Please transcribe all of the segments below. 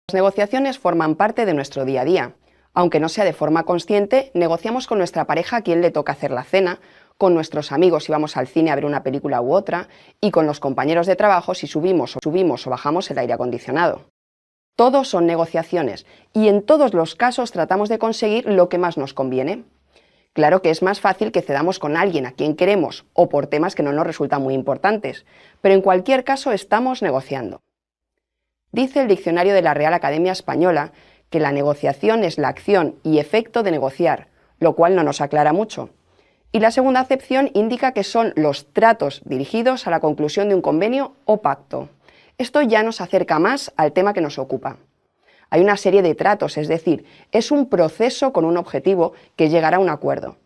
Las negociaciones forman parte de nuestro día a día. Aunque no sea de forma consciente, negociamos con nuestra pareja a quién le toca hacer la cena, con nuestros amigos si vamos al cine a ver una película u otra, y con los compañeros de trabajo si subimos o bajamos el aire acondicionado. Todos son negociaciones, y en todos los casos tratamos de conseguir lo que más nos conviene. Claro que es más fácil que cedamos con alguien a quien queremos o por temas que no nos resultan muy importantes, pero en cualquier caso estamos negociando. Dice el diccionario de la Real Academia Española que la negociación es la acción y efecto de negociar, lo cual no nos aclara mucho. Y la segunda acepción indica que son los tratos dirigidos a la conclusión de un convenio o pacto. Esto ya nos acerca más al tema que nos ocupa. Hay una serie de tratos, es decir, es un proceso con un objetivo que llegará a un acuerdo.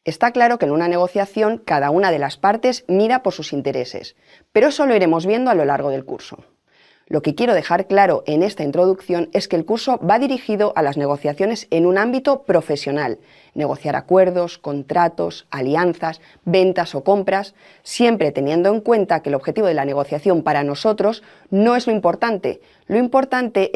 Está claro que en una negociación cada una de las partes mira por sus intereses, pero eso lo iremos viendo a lo largo del curso. Lo que quiero dejar claro en esta introducción es que el curso va dirigido a las negociaciones en un ámbito profesional, negociar acuerdos, contratos, alianzas, ventas o compras, siempre teniendo en cuenta que el objetivo de la negociación para nosotros no es lo importante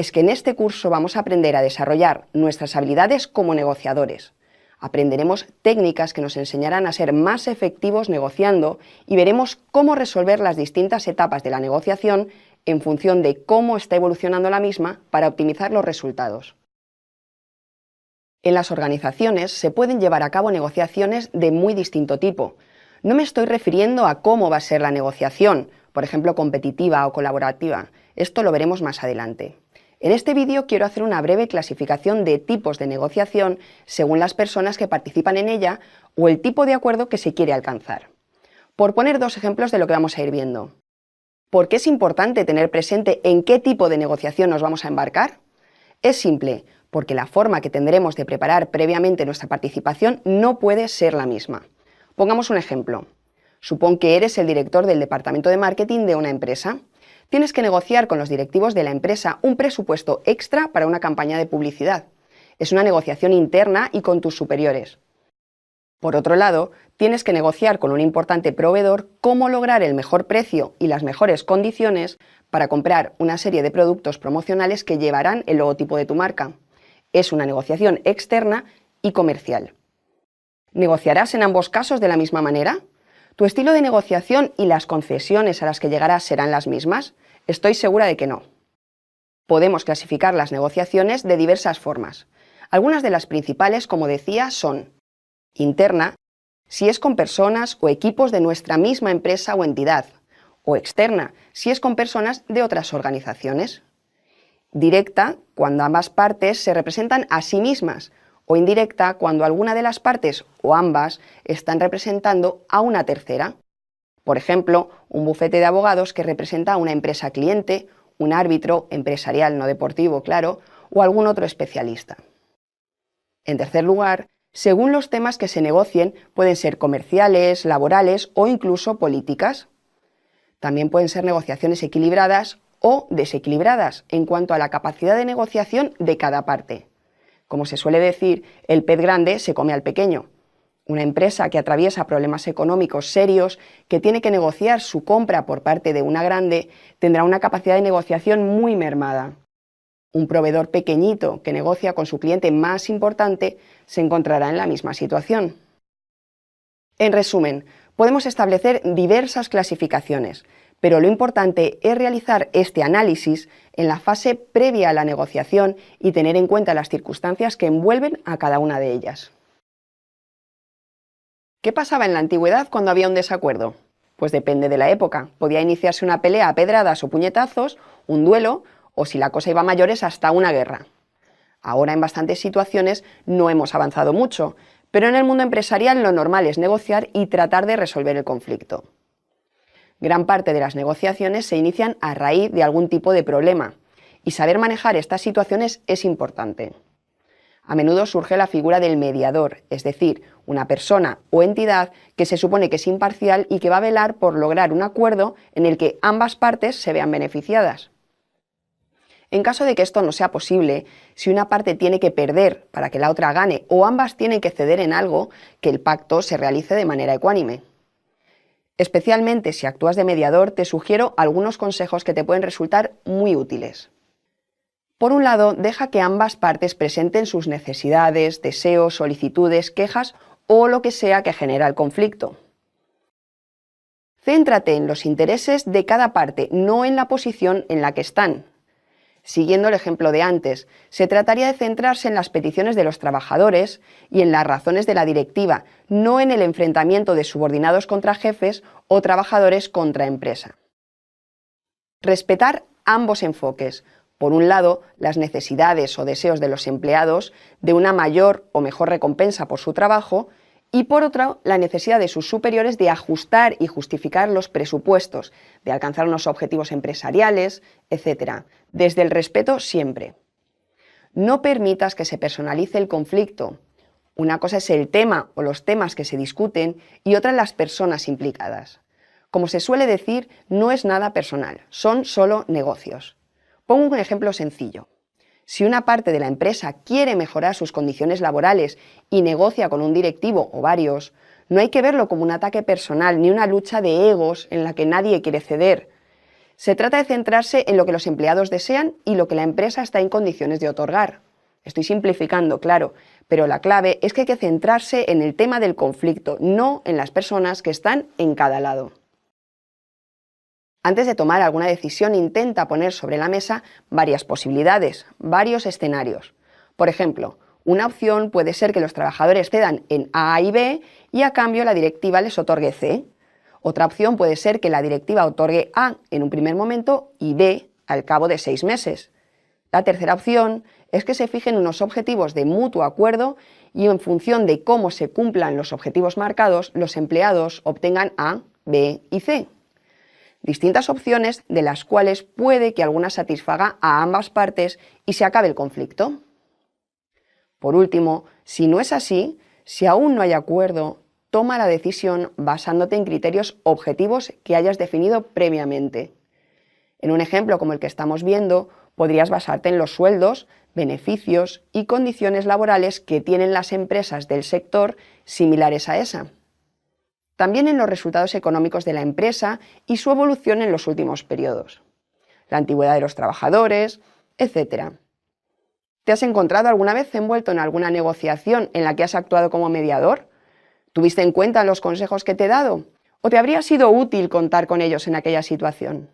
es que en este curso vamos a aprender a desarrollar nuestras habilidades como negociadores. Aprenderemos técnicas que nos enseñarán a ser más efectivos negociando y veremos cómo resolver las distintas etapas de la negociación en función de cómo está evolucionando la misma para optimizar los resultados. En las organizaciones se pueden llevar a cabo negociaciones de muy distinto tipo. No me estoy refiriendo a cómo va a ser la negociación, por ejemplo competitiva o colaborativa. Esto lo veremos más adelante. En este vídeo quiero hacer una breve clasificación de tipos de negociación según las personas que participan en ella o el tipo de acuerdo que se quiere alcanzar. Por poner dos ejemplos de lo que vamos a ir viendo. ¿Por qué es importante tener presente en qué tipo de negociación nos vamos a embarcar? Es simple, porque la forma que tendremos de preparar previamente nuestra participación no puede ser la misma. Pongamos un ejemplo. Supón que eres el director del departamento de marketing de una empresa. Tienes que negociar con los directivos de la empresa un presupuesto extra para una campaña de publicidad. Es una negociación interna y con tus superiores. Por otro lado, tienes que negociar con un importante proveedor cómo lograr el mejor precio y las mejores condiciones para comprar una serie de productos promocionales que llevarán el logotipo de tu marca. Es una negociación externa y comercial. ¿Negociarás en ambos casos de la misma manera? ¿Tu estilo de negociación y las concesiones a las que llegarás serán las mismas? Estoy segura de que no. Podemos clasificar las negociaciones de diversas formas. Algunas de las principales, como decía, son interna, si es con personas o equipos de nuestra misma empresa o entidad, o externa, si es con personas de otras organizaciones. Directa, cuando ambas partes se representan a sí mismas, o indirecta, cuando alguna de las partes o ambas están representando a una tercera. Por ejemplo, un bufete de abogados que representa a una empresa cliente, un árbitro empresarial, no deportivo, claro, o algún otro especialista. En tercer lugar, según los temas que se negocien, pueden ser comerciales, laborales o incluso políticas. También pueden ser negociaciones equilibradas o desequilibradas en cuanto a la capacidad de negociación de cada parte. Como se suele decir, el pez grande se come al pequeño. Una empresa que atraviesa problemas económicos serios, que tiene que negociar su compra por parte de una grande, tendrá una capacidad de negociación muy mermada. Un proveedor pequeñito que negocia con su cliente más importante se encontrará en la misma situación. En resumen, podemos establecer diversas clasificaciones, pero lo importante es realizar este análisis en la fase previa a la negociación y tener en cuenta las circunstancias que envuelven a cada una de ellas. ¿Qué pasaba en la antigüedad cuando había un desacuerdo? Pues depende de la época. Podía iniciarse una pelea a pedradas o puñetazos, un duelo, o si la cosa iba a mayores, hasta una guerra. Ahora en bastantes situaciones no hemos avanzado mucho, pero en el mundo empresarial lo normal es negociar y tratar de resolver el conflicto. Gran parte de las negociaciones se inician a raíz de algún tipo de problema, y saber manejar estas situaciones es importante. A menudo surge la figura del mediador, es decir, una persona o entidad que se supone que es imparcial y que va a velar por lograr un acuerdo en el que ambas partes se vean beneficiadas. En caso de que esto no sea posible, si una parte tiene que perder para que la otra gane o ambas tienen que ceder en algo, que el pacto se realice de manera ecuánime. Especialmente si actúas de mediador, te sugiero algunos consejos que te pueden resultar muy útiles. Por un lado, deja que ambas partes presenten sus necesidades, deseos, solicitudes, quejas o lo que sea que genera el conflicto. Céntrate en los intereses de cada parte, no en la posición en la que están. Siguiendo el ejemplo de antes, se trataría de centrarse en las peticiones de los trabajadores y en las razones de la directiva, no en el enfrentamiento de subordinados contra jefes o trabajadores contra empresa. Respetar ambos enfoques. Por un lado, las necesidades o deseos de los empleados de una mayor o mejor recompensa por su trabajo, y por otro, la necesidad de sus superiores de ajustar y justificar los presupuestos, de alcanzar unos objetivos empresariales, etc. Desde el respeto siempre. No permitas que se personalice el conflicto. Una cosa es el tema o los temas que se discuten y otra las personas implicadas. Como se suele decir, no es nada personal, son solo negocios. Pongo un ejemplo sencillo. Si una parte de la empresa quiere mejorar sus condiciones laborales y negocia con un directivo o varios, no hay que verlo como un ataque personal ni una lucha de egos en la que nadie quiere ceder. Se trata de centrarse en lo que los empleados desean y lo que la empresa está en condiciones de otorgar. Estoy simplificando, claro, pero la clave es que hay que centrarse en el tema del conflicto, no en las personas que están en cada lado. Antes de tomar alguna decisión, intenta poner sobre la mesa varias posibilidades, varios escenarios. Por ejemplo, una opción puede ser que los trabajadores cedan en A y B y a cambio la directiva les otorgue C. Otra opción puede ser que la directiva otorgue A en un primer momento y B al cabo de 6 meses. La tercera opción es que se fijen unos objetivos de mutuo acuerdo y en función de cómo se cumplan los objetivos marcados, los empleados obtengan A, B y C. Distintas opciones de las cuales puede que alguna satisfaga a ambas partes y se acabe el conflicto. Por último, si no es así, si aún no hay acuerdo, toma la decisión basándote en criterios objetivos que hayas definido previamente. En un ejemplo como el que estamos viendo, podrías basarte en los sueldos, beneficios y condiciones laborales que tienen las empresas del sector similares a esa. También en los resultados económicos de la empresa y su evolución en los últimos periodos, la antigüedad de los trabajadores, etc. ¿Te has encontrado alguna vez envuelto en alguna negociación en la que has actuado como mediador? ¿Tuviste en cuenta los consejos que te he dado? ¿O te habría sido útil contar con ellos en aquella situación?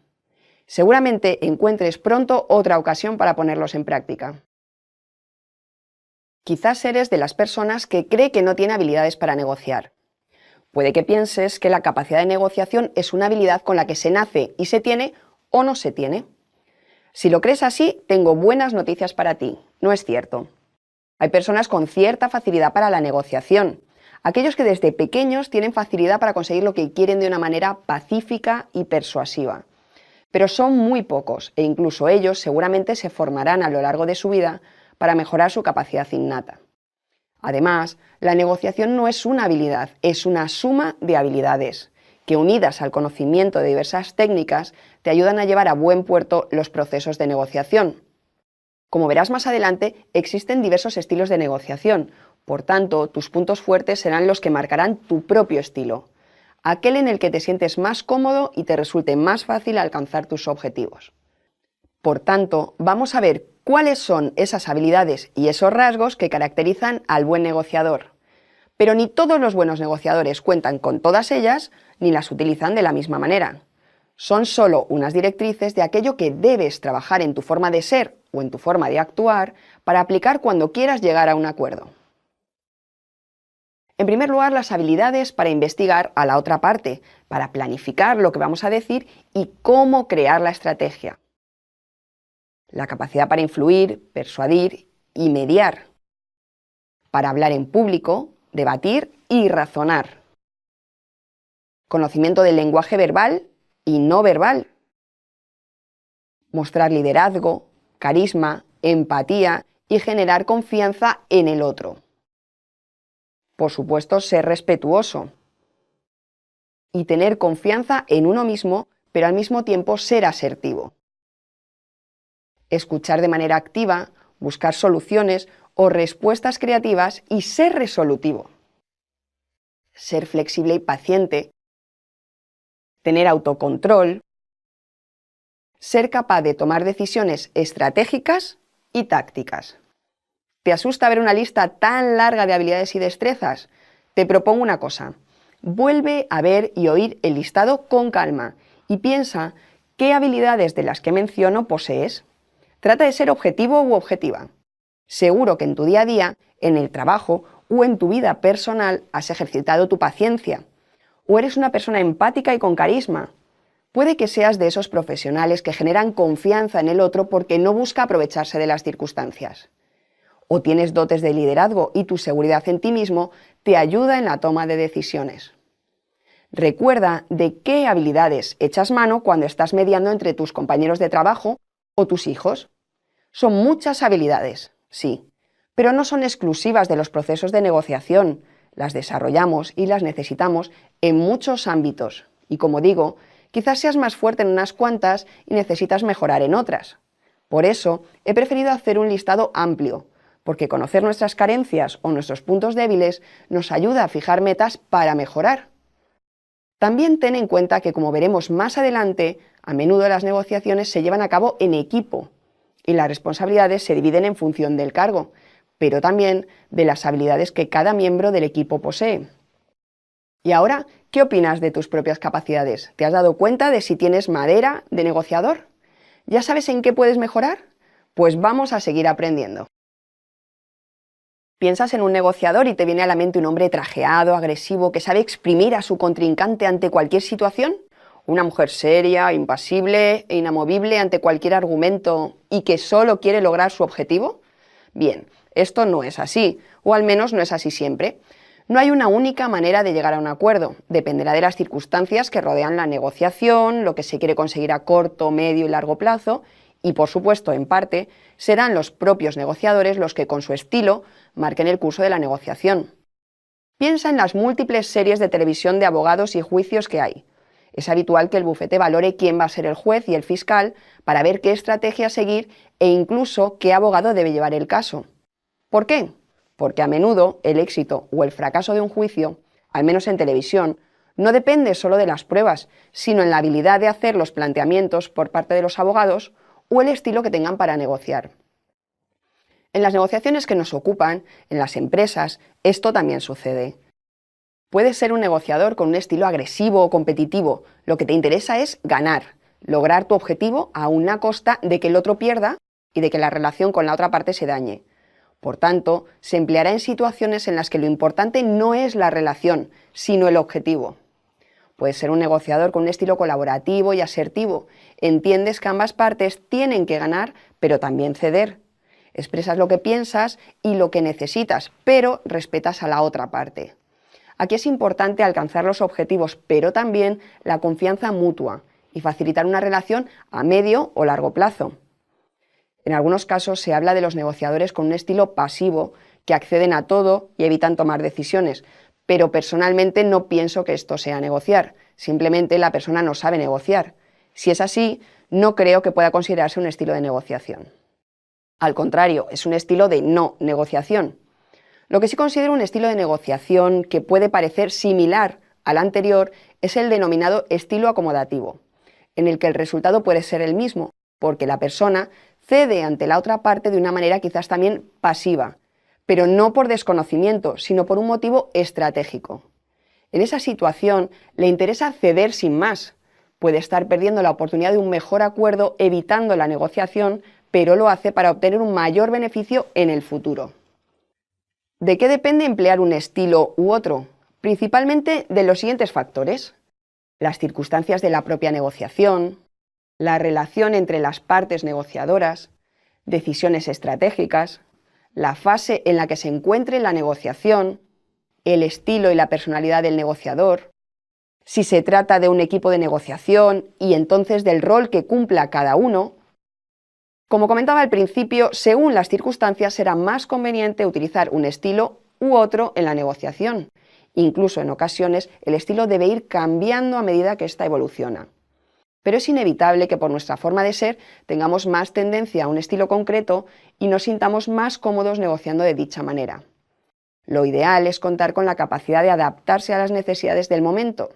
Seguramente encuentres pronto otra ocasión para ponerlos en práctica. Quizás eres de las personas que cree que no tiene habilidades para negociar. Puede que pienses que la capacidad de negociación es una habilidad con la que se nace y se tiene o no se tiene. Si lo crees así, tengo buenas noticias para ti. No es cierto. Hay personas con cierta facilidad para la negociación. Aquellos que desde pequeños tienen facilidad para conseguir lo que quieren de una manera pacífica y persuasiva. Pero son muy pocos e incluso ellos seguramente se formarán a lo largo de su vida para mejorar su capacidad innata. Además, la negociación no es una habilidad, es una suma de habilidades, que unidas al conocimiento de diversas técnicas te ayudan a llevar a buen puerto los procesos de negociación. Como verás más adelante, existen diversos estilos de negociación, por tanto, tus puntos fuertes serán los que marcarán tu propio estilo, aquel en el que te sientes más cómodo y te resulte más fácil alcanzar tus objetivos. Por tanto, vamos a ver cuáles son esas habilidades y esos rasgos que caracterizan al buen negociador. Pero ni todos los buenos negociadores cuentan con todas ellas ni las utilizan de la misma manera. Son solo unas directrices de aquello que debes trabajar en tu forma de ser o en tu forma de actuar para aplicar cuando quieras llegar a un acuerdo. En primer lugar, las habilidades para investigar a la otra parte, para planificar lo que vamos a decir y cómo crear la estrategia. La capacidad para influir, persuadir y mediar. Para hablar en público, debatir y razonar. Conocimiento del lenguaje verbal y no verbal. Mostrar liderazgo, carisma, empatía y generar confianza en el otro. Por supuesto, ser respetuoso. Y tener confianza en uno mismo, pero al mismo tiempo ser asertivo. Escuchar de manera activa, buscar soluciones o respuestas creativas y ser resolutivo. Ser flexible y paciente. Tener autocontrol. Ser capaz de tomar decisiones estratégicas y tácticas. ¿Te asusta ver una lista tan larga de habilidades y destrezas? Te propongo una cosa. Vuelve a ver y oír el listado con calma y piensa qué habilidades de las que menciono posees. Trata de ser objetivo u objetiva. Seguro que en tu día a día, en el trabajo o en tu vida personal has ejercitado tu paciencia. O eres una persona empática y con carisma. Puede que seas de esos profesionales que generan confianza en el otro porque no busca aprovecharse de las circunstancias. O tienes dotes de liderazgo y tu seguridad en ti mismo te ayuda en la toma de decisiones. Recuerda de qué habilidades echas mano cuando estás mediando entre tus compañeros de trabajo o tus hijos. Son muchas habilidades, sí, pero no son exclusivas de los procesos de negociación. Las desarrollamos y las necesitamos en muchos ámbitos. Y como digo, quizás seas más fuerte en unas cuantas y necesitas mejorar en otras. Por eso he preferido hacer un listado amplio, porque conocer nuestras carencias o nuestros puntos débiles nos ayuda a fijar metas para mejorar. También ten en cuenta que, como veremos más adelante, a menudo las negociaciones se llevan a cabo en equipo y las responsabilidades se dividen en función del cargo, pero también de las habilidades que cada miembro del equipo posee. Y ahora, ¿qué opinas de tus propias capacidades? ¿Te has dado cuenta de si tienes madera de negociador? ¿Ya sabes en qué puedes mejorar? Pues vamos a seguir aprendiendo. Piensas en un negociador y te viene a la mente un hombre trajeado, agresivo, que sabe exprimir a su contrincante ante cualquier situación. Una mujer seria, impasible e inamovible ante cualquier argumento y que solo quiere lograr su objetivo. Bien, esto no es así, o al menos no es así siempre. No hay una única manera de llegar a un acuerdo. Dependerá de las circunstancias que rodean la negociación, lo que se quiere conseguir a corto, medio y largo plazo. Y, por supuesto, en parte, serán los propios negociadores los que, con su estilo, marquen el curso de la negociación. Piensa en las múltiples series de televisión de abogados y juicios que hay. Es habitual que el bufete valore quién va a ser el juez y el fiscal para ver qué estrategia seguir e incluso qué abogado debe llevar el caso. ¿Por qué? Porque a menudo el éxito o el fracaso de un juicio, al menos en televisión, no depende solo de las pruebas, sino en la habilidad de hacer los planteamientos por parte de los abogados o el estilo que tengan para negociar. En las negociaciones que nos ocupan, en las empresas, esto también sucede. Puedes ser un negociador con un estilo agresivo o competitivo. Lo que te interesa es ganar, lograr tu objetivo a una costa de que el otro pierda y de que la relación con la otra parte se dañe. Por tanto, se empleará en situaciones en las que lo importante no es la relación, sino el objetivo. Puedes ser un negociador con un estilo colaborativo y asertivo. Entiendes que ambas partes tienen que ganar, pero también ceder. Expresas lo que piensas y lo que necesitas, pero respetas a la otra parte. Aquí es importante alcanzar los objetivos, pero también la confianza mutua y facilitar una relación a medio o largo plazo. En algunos casos se habla de los negociadores con un estilo pasivo, que acceden a todo y evitan tomar decisiones, pero personalmente no pienso que esto sea negociar, simplemente la persona no sabe negociar. Si es así, no creo que pueda considerarse un estilo de negociación. Al contrario, es un estilo de no negociación. Lo que sí considero un estilo de negociación que puede parecer similar al anterior es el denominado estilo acomodativo, en el que el resultado puede ser el mismo, porque la persona cede ante la otra parte de una manera quizás también pasiva, pero no por desconocimiento, sino por un motivo estratégico. En esa situación le interesa ceder sin más. Puede estar perdiendo la oportunidad de un mejor acuerdo evitando la negociación, pero lo hace para obtener un mayor beneficio en el futuro. ¿De qué depende emplear un estilo u otro? Principalmente de los siguientes factores: las circunstancias de la propia negociación, la relación entre las partes negociadoras, decisiones estratégicas, la fase en la que se encuentre la negociación, el estilo y la personalidad del negociador, si se trata de un equipo de negociación y entonces del rol que cumpla cada uno. Como comentaba al principio, según las circunstancias será más conveniente utilizar un estilo u otro en la negociación. Incluso en ocasiones el estilo debe ir cambiando a medida que ésta evoluciona. Pero es inevitable que por nuestra forma de ser tengamos más tendencia a un estilo concreto y nos sintamos más cómodos negociando de dicha manera. Lo ideal es contar con la capacidad de adaptarse a las necesidades del momento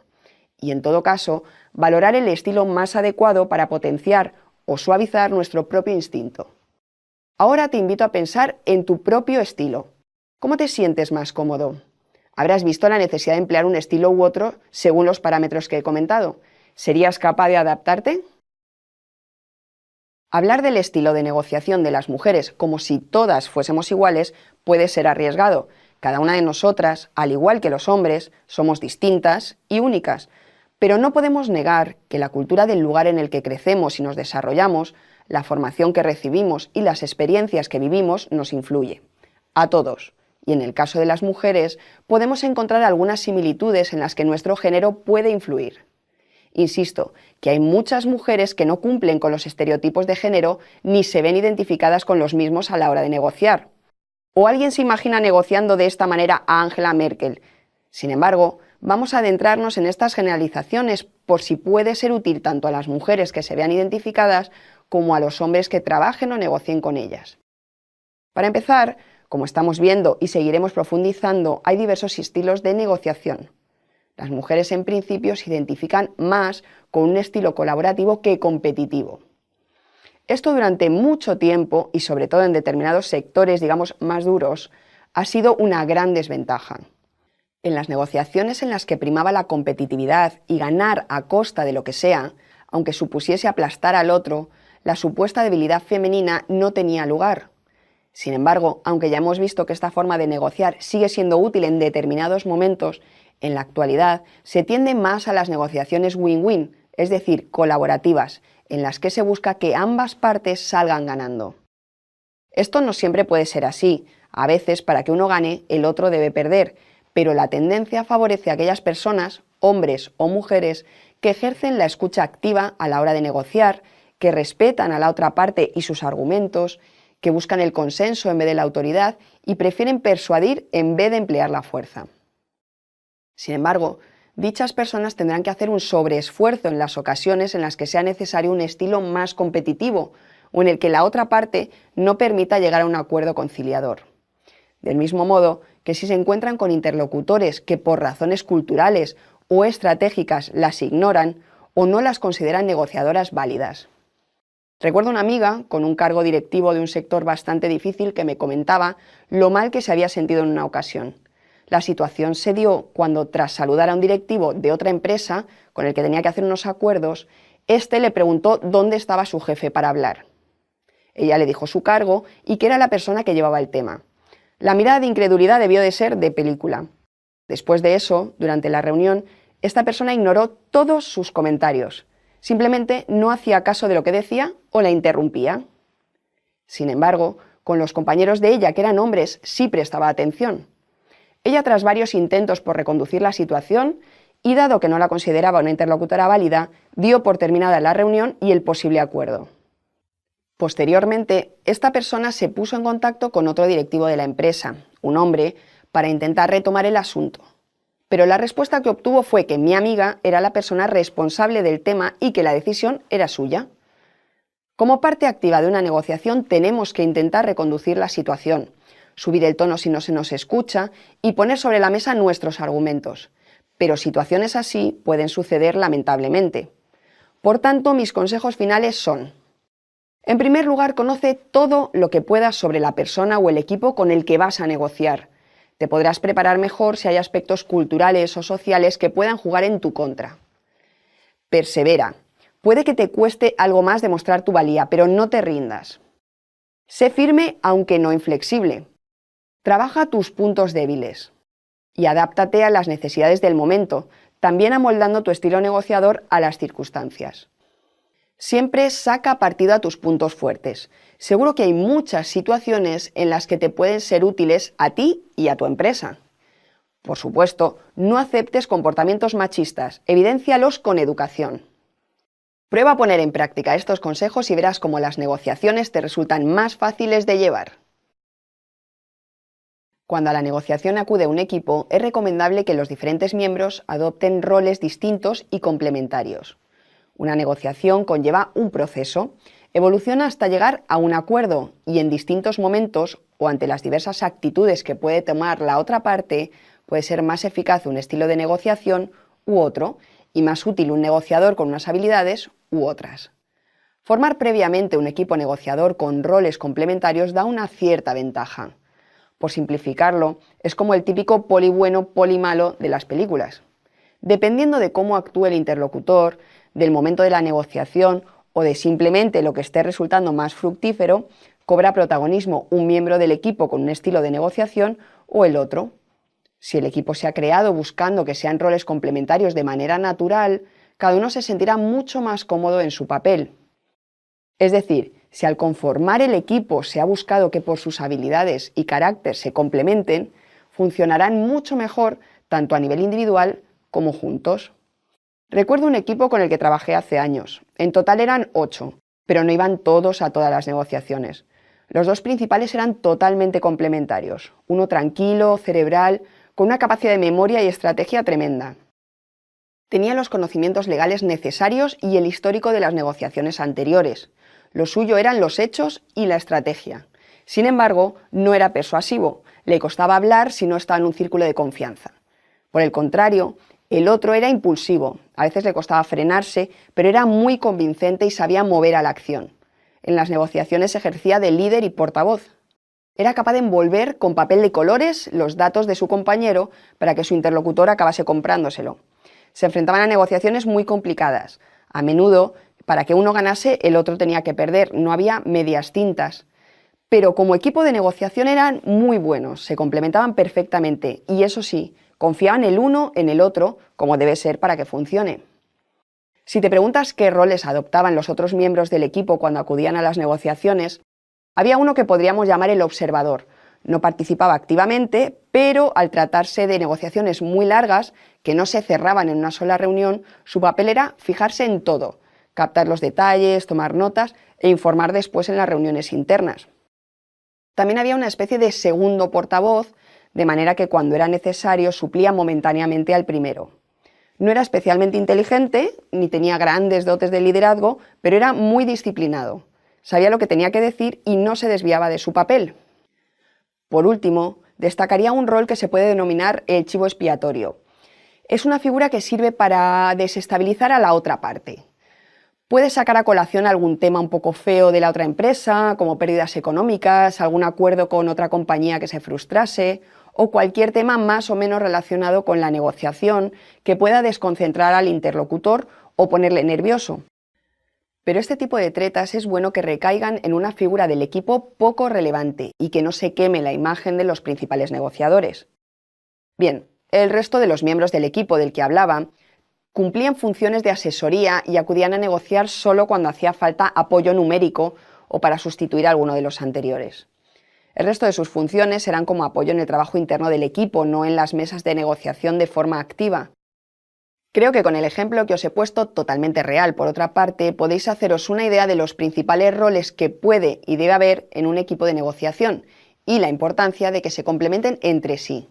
y, en todo caso, valorar el estilo más adecuado para potenciar o suavizar nuestro propio instinto. Ahora te invito a pensar en tu propio estilo. ¿Cómo te sientes más cómodo? Habrás visto la necesidad de emplear un estilo u otro según los parámetros que he comentado. ¿Serías capaz de adaptarte? Hablar del estilo de negociación de las mujeres como si todas fuésemos iguales puede ser arriesgado. Cada una de nosotras, al igual que los hombres, somos distintas y únicas, pero no podemos negar que la cultura del lugar en el que crecemos y nos desarrollamos, la formación que recibimos y las experiencias que vivimos nos influye. A todos. Y en el caso de las mujeres, podemos encontrar algunas similitudes en las que nuestro género puede influir. Insisto, que hay muchas mujeres que no cumplen con los estereotipos de género ni se ven identificadas con los mismos a la hora de negociar. O alguien se imagina negociando de esta manera a Angela Merkel. Sin embargo, vamos a adentrarnos en estas generalizaciones por si puede ser útil tanto a las mujeres que se vean identificadas como a los hombres que trabajen o negocien con ellas. Para empezar, como estamos viendo y seguiremos profundizando, hay diversos estilos de negociación. Las mujeres en principio se identifican más con un estilo colaborativo que competitivo. Esto durante mucho tiempo, y sobre todo en determinados sectores, digamos, más duros, ha sido una gran desventaja. En las negociaciones en las que primaba la competitividad y ganar a costa de lo que sea, aunque supusiese aplastar al otro, la supuesta debilidad femenina no tenía lugar. Sin embargo, aunque ya hemos visto que esta forma de negociar sigue siendo útil en determinados momentos, en la actualidad se tiende más a las negociaciones win-win, es decir, colaborativas, en las que se busca que ambas partes salgan ganando. Esto no siempre puede ser así. A veces, para que uno gane, el otro debe perder, pero la tendencia favorece a aquellas personas, hombres o mujeres, que ejercen la escucha activa a la hora de negociar, que respetan a la otra parte y sus argumentos, que buscan el consenso en vez de la autoridad y prefieren persuadir en vez de emplear la fuerza. Sin embargo, dichas personas tendrán que hacer un sobreesfuerzo en las ocasiones en las que sea necesario un estilo más competitivo o en el que la otra parte no permita llegar a un acuerdo conciliador. Del mismo modo que si se encuentran con interlocutores que por razones culturales o estratégicas las ignoran o no las consideran negociadoras válidas. Recuerdo una amiga con un cargo directivo de un sector bastante difícil que me comentaba lo mal que se había sentido en una ocasión. La situación se dio cuando, tras saludar a un directivo de otra empresa con el que tenía que hacer unos acuerdos, éste le preguntó dónde estaba su jefe para hablar. Ella le dijo su cargo y que era la persona que llevaba el tema. La mirada de incredulidad debió de ser de película. Después de eso, durante la reunión, esta persona ignoró todos sus comentarios. Simplemente no hacía caso de lo que decía o la interrumpía. Sin embargo, con los compañeros de ella, que eran hombres, sí prestaba atención. Ella, tras varios intentos por reconducir la situación, y dado que no la consideraba una interlocutora válida, dio por terminada la reunión y el posible acuerdo. Posteriormente, esta persona se puso en contacto con otro directivo de la empresa, un hombre, para intentar retomar el asunto. Pero la respuesta que obtuvo fue que mi amiga era la persona responsable del tema y que la decisión era suya. Como parte activa de una negociación tenemos que intentar reconducir la situación, subir el tono si no se nos escucha y poner sobre la mesa nuestros argumentos. Pero situaciones así pueden suceder lamentablemente. Por tanto, mis consejos finales son: en primer lugar, conoce todo lo que puedas sobre la persona o el equipo con el que vas a negociar. Te podrás preparar mejor si hay aspectos culturales o sociales que puedan jugar en tu contra. Persevera. Puede que te cueste algo más demostrar tu valía, pero no te rindas. Sé firme aunque no inflexible. Trabaja tus puntos débiles y adáptate a las necesidades del momento, también amoldando tu estilo negociador a las circunstancias. Siempre saca partido a tus puntos fuertes. Seguro que hay muchas situaciones en las que te pueden ser útiles a ti y a tu empresa. Por supuesto, no aceptes comportamientos machistas, evidéncialos con educación. Prueba a poner en práctica estos consejos y verás cómo las negociaciones te resultan más fáciles de llevar. Cuando a la negociación acude un equipo, es recomendable que los diferentes miembros adopten roles distintos y complementarios. Una negociación conlleva un proceso, evoluciona hasta llegar a un acuerdo y en distintos momentos o ante las diversas actitudes que puede tomar la otra parte, puede ser más eficaz un estilo de negociación u otro y más útil un negociador con unas habilidades u otras. Formar previamente un equipo negociador con roles complementarios da una cierta ventaja. Por simplificarlo, es como el típico poli bueno, poli malo de las películas. Dependiendo de cómo actúe el interlocutor, del momento de la negociación o de simplemente lo que esté resultando más fructífero, cobra protagonismo un miembro del equipo con un estilo de negociación o el otro. Si el equipo se ha creado buscando que sean roles complementarios de manera natural, cada uno se sentirá mucho más cómodo en su papel. Es decir, si al conformar el equipo se ha buscado que por sus habilidades y carácter se complementen, funcionarán mucho mejor tanto a nivel individual como juntos. Recuerdo un equipo con el que trabajé hace años. En total eran 8, pero no iban todos a todas las negociaciones. Los dos principales eran totalmente complementarios. Uno tranquilo, cerebral, con una capacidad de memoria y estrategia tremenda. Tenía los conocimientos legales necesarios y el histórico de las negociaciones anteriores. Lo suyo eran los hechos y la estrategia. Sin embargo, no era persuasivo. Le costaba hablar si no estaba en un círculo de confianza. Por el contrario, el otro era impulsivo. A veces le costaba frenarse, pero era muy convincente y sabía mover a la acción. En las negociaciones ejercía de líder y portavoz. Era capaz de envolver con papel de colores los datos de su compañero para que su interlocutor acabase comprándoselo. Se enfrentaban a negociaciones muy complicadas. A menudo, para que uno ganase, el otro tenía que perder. No había medias tintas. Pero como equipo de negociación eran muy buenos, se complementaban perfectamente y eso sí, confiaban el uno en el otro, como debe ser para que funcione. Si te preguntas qué roles adoptaban los otros miembros del equipo cuando acudían a las negociaciones, había uno que podríamos llamar el observador. No participaba activamente, pero al tratarse de negociaciones muy largas, que no se cerraban en una sola reunión, su papel era fijarse en todo, captar los detalles, tomar notas e informar después en las reuniones internas. También había una especie de segundo portavoz, de manera que cuando era necesario suplía momentáneamente al primero. No era especialmente inteligente, ni tenía grandes dotes de liderazgo, pero era muy disciplinado. Sabía lo que tenía que decir y no se desviaba de su papel. Por último, destacaría un rol que se puede denominar el chivo expiatorio. Es una figura que sirve para desestabilizar a la otra parte. Puede sacar a colación algún tema un poco feo de la otra empresa, como pérdidas económicas, algún acuerdo con otra compañía que se frustrase, o cualquier tema más o menos relacionado con la negociación que pueda desconcentrar al interlocutor o ponerle nervioso. Pero este tipo de tretas es bueno que recaigan en una figura del equipo poco relevante y que no se queme la imagen de los principales negociadores. Bien, el resto de los miembros del equipo del que hablaba cumplían funciones de asesoría y acudían a negociar solo cuando hacía falta apoyo numérico o para sustituir a alguno de los anteriores. El resto de sus funciones eran como apoyo en el trabajo interno del equipo, no en las mesas de negociación de forma activa. Creo que con el ejemplo que os he puesto, totalmente real, por otra parte, podéis haceros una idea de los principales roles que puede y debe haber en un equipo de negociación y la importancia de que se complementen entre sí.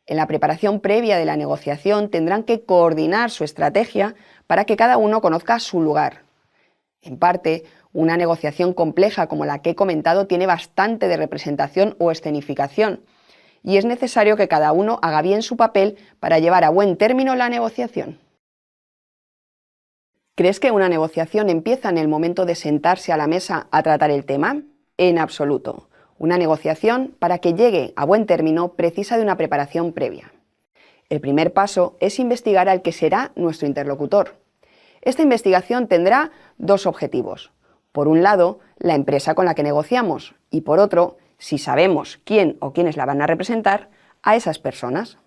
En la preparación previa de la negociación tendrán que coordinar su estrategia para que cada uno conozca su lugar. En parte, una negociación compleja como la que he comentado tiene bastante de representación o escenificación, y es necesario que cada uno haga bien su papel para llevar a buen término la negociación. ¿Crees que una negociación empieza en el momento de sentarse a la mesa a tratar el tema? En absoluto. Una negociación, para que llegue a buen término, precisa de una preparación previa. El primer paso es investigar al que será nuestro interlocutor. Esta investigación tendrá dos objetivos. Por un lado, la empresa con la que negociamos y por otro, si sabemos quién o quiénes la van a representar, a esas personas.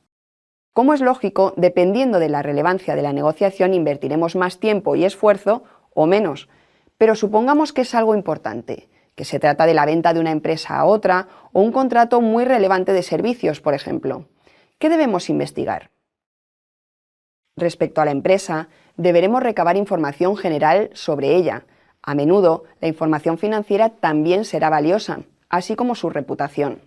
Como es lógico, dependiendo de la relevancia de la negociación, invertiremos más tiempo y esfuerzo o menos, pero supongamos que es algo importante, que se trata de la venta de una empresa a otra o un contrato muy relevante de servicios, por ejemplo. ¿Qué debemos investigar? Respecto a la empresa, deberemos recabar información general sobre ella. A menudo, la información financiera también será valiosa, así como su reputación.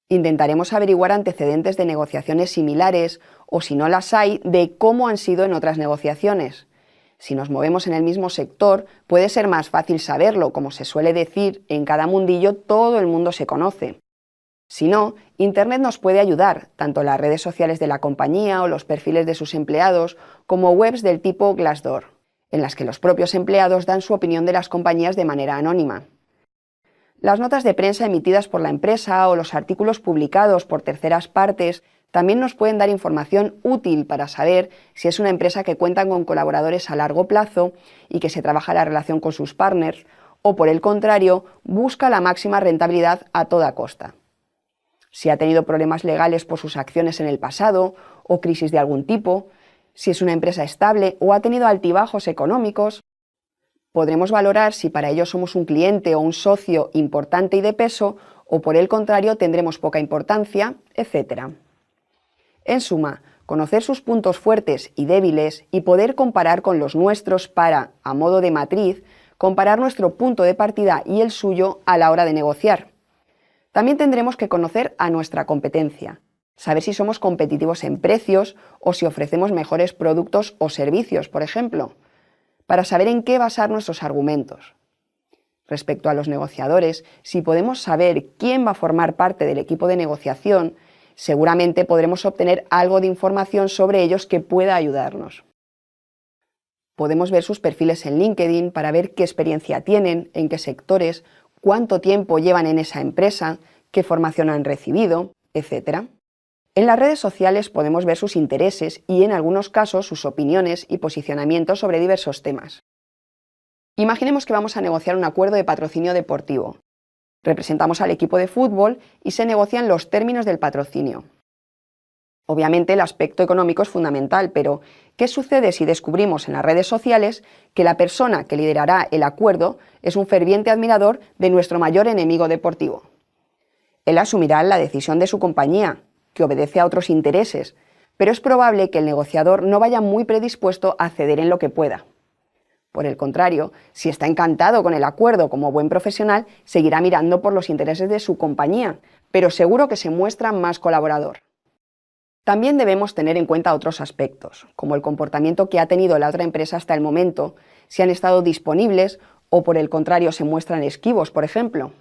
Intentaremos averiguar antecedentes de negociaciones similares o, si no las hay, de cómo han sido en otras negociaciones. Si nos movemos en el mismo sector, puede ser más fácil saberlo. Como se suele decir, en cada mundillo todo el mundo se conoce. Si no, Internet nos puede ayudar, tanto las redes sociales de la compañía o los perfiles de sus empleados, como webs del tipo Glassdoor. en las que los propios empleados dan su opinión de las compañías de manera anónima. Las notas de prensa emitidas por la empresa o los artículos publicados por terceras partes también nos pueden dar información útil para saber si es una empresa que cuenta con colaboradores a largo plazo y que se trabaja la relación con sus partners, o por el contrario, busca la máxima rentabilidad a toda costa. Si ha tenido problemas legales por sus acciones en el pasado o crisis de algún tipo, si es una empresa estable o ha tenido altibajos económicos, podremos valorar si para ello somos un cliente o un socio importante y de peso, o por el contrario tendremos poca importancia, etc. En suma, conocer sus puntos fuertes y débiles y poder comparar con los nuestros para, a modo de matriz, comparar nuestro punto de partida y el suyo a la hora de negociar. También tendremos que conocer a nuestra competencia, saber si somos competitivos en precios o si ofrecemos mejores productos o servicios, por ejemplo, para saber en qué basar nuestros argumentos. Respecto a los negociadores, si podemos saber quién va a formar parte del equipo de negociación, seguramente podremos obtener algo de información sobre ellos que pueda ayudarnos. Podemos ver sus perfiles en LinkedIn para ver qué experiencia tienen, en qué sectores, cuánto tiempo llevan en esa empresa, qué formación han recibido, etc. En las redes sociales podemos ver sus intereses y, en algunos casos, sus opiniones y posicionamientos sobre diversos temas. Imaginemos que vamos a negociar un acuerdo de patrocinio deportivo. Representamos al equipo de fútbol y se negocian los términos del patrocinio. Obviamente el aspecto económico es fundamental, pero ¿qué sucede si descubrimos en las redes sociales que la persona que liderará el acuerdo es un ferviente admirador de nuestro mayor enemigo deportivo? Él asumirá la decisión de su compañía, que obedece a otros intereses, pero es probable que el negociador no vaya muy predispuesto a ceder en lo que pueda. Por el contrario, si está encantado con el acuerdo como buen profesional, seguirá mirando por los intereses de su compañía, pero seguro que se muestra más colaborador. También debemos tener en cuenta otros aspectos, como el comportamiento que ha tenido la otra empresa hasta el momento, si han estado disponibles o por el contrario se muestran esquivos, por ejemplo.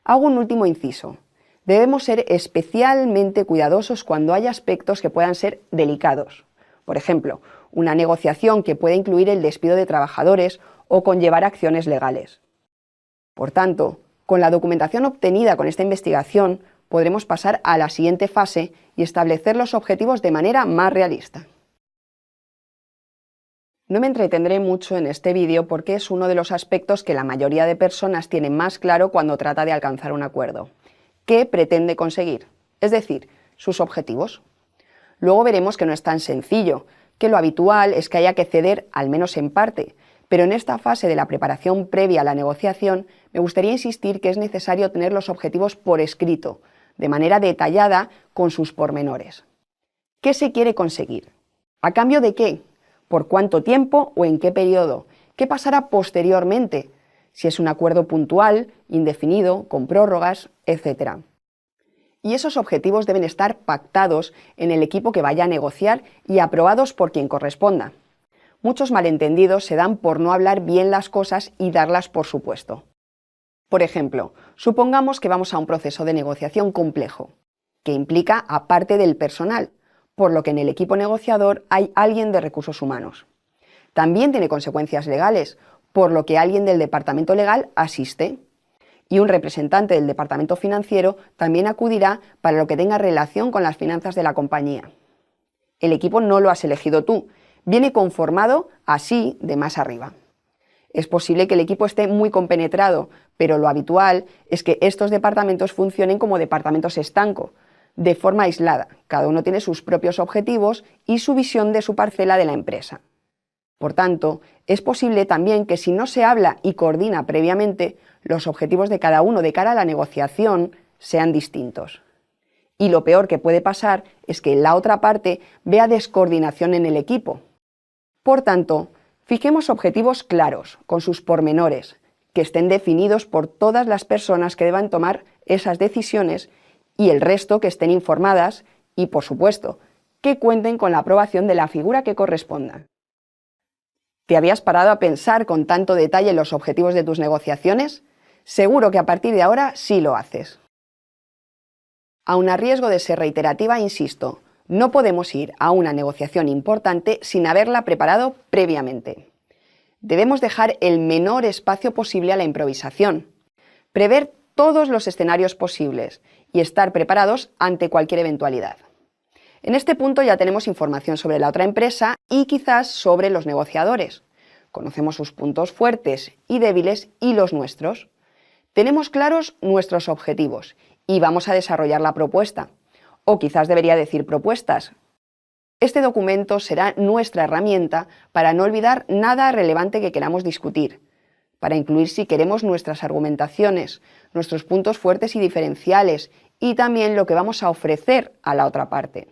Hago un último inciso. Debemos ser especialmente cuidadosos cuando hay aspectos que puedan ser delicados. Por ejemplo, una negociación que puede incluir el despido de trabajadores o conllevar acciones legales. Por tanto, con la documentación obtenida con esta investigación, podremos pasar a la siguiente fase y establecer los objetivos de manera más realista. No me entretendré mucho en este vídeo porque es uno de los aspectos que la mayoría de personas tiene más claro cuando trata de alcanzar un acuerdo. ¿Qué pretende conseguir? Es decir, sus objetivos. Luego veremos que no es tan sencillo, que lo habitual es que haya que ceder, al menos en parte, pero en esta fase de la preparación previa a la negociación me gustaría insistir que es necesario tener los objetivos por escrito, de manera detallada, con sus pormenores. ¿Qué se quiere conseguir? ¿A cambio de qué? ¿Por cuánto tiempo o en qué periodo? ¿Qué pasará posteriormente? Si es un acuerdo puntual, indefinido, con prórrogas, etc. Y esos objetivos deben estar pactados en el equipo que vaya a negociar y aprobados por quien corresponda. Muchos malentendidos se dan por no hablar bien las cosas y darlas por supuesto. Por ejemplo, supongamos que vamos a un proceso de negociación complejo, que implica a parte del personal, por lo que en el equipo negociador hay alguien de recursos humanos. También tiene consecuencias legales, por lo que alguien del departamento legal asiste. Y un representante del departamento financiero también acudirá para lo que tenga relación con las finanzas de la compañía. El equipo no lo has elegido tú, viene conformado así de más arriba. Es posible que el equipo esté muy compenetrado, pero lo habitual es que estos departamentos funcionen como departamentos estanco, de forma aislada. Cada uno tiene sus propios objetivos y su visión de su parcela de la empresa. Por tanto, es posible también que si no se habla y coordina previamente, los objetivos de cada uno de cara a la negociación sean distintos. Y lo peor que puede pasar es que la otra parte vea descoordinación en el equipo. Por tanto, fijemos objetivos claros, con sus pormenores, que estén definidos por todas las personas que deban tomar esas decisiones y el resto que estén informadas y, por supuesto, que cuenten con la aprobación de la figura que corresponda. ¿Te habías parado a pensar con tanto detalle los objetivos de tus negociaciones? Seguro que a partir de ahora sí lo haces. Aun a riesgo de ser reiterativa, insisto, no podemos ir a una negociación importante sin haberla preparado previamente. Debemos dejar el menor espacio posible a la improvisación, prever todos los escenarios posibles y estar preparados ante cualquier eventualidad. En este punto ya tenemos información sobre la otra empresa y quizás sobre los negociadores. Conocemos sus puntos fuertes y débiles y los nuestros. Tenemos claros nuestros objetivos y vamos a desarrollar la propuesta. O quizás debería decir propuestas. Este documento será nuestra herramienta para no olvidar nada relevante que queramos discutir, para incluir si queremos nuestras argumentaciones, nuestros puntos fuertes y diferenciales y también lo que vamos a ofrecer a la otra parte.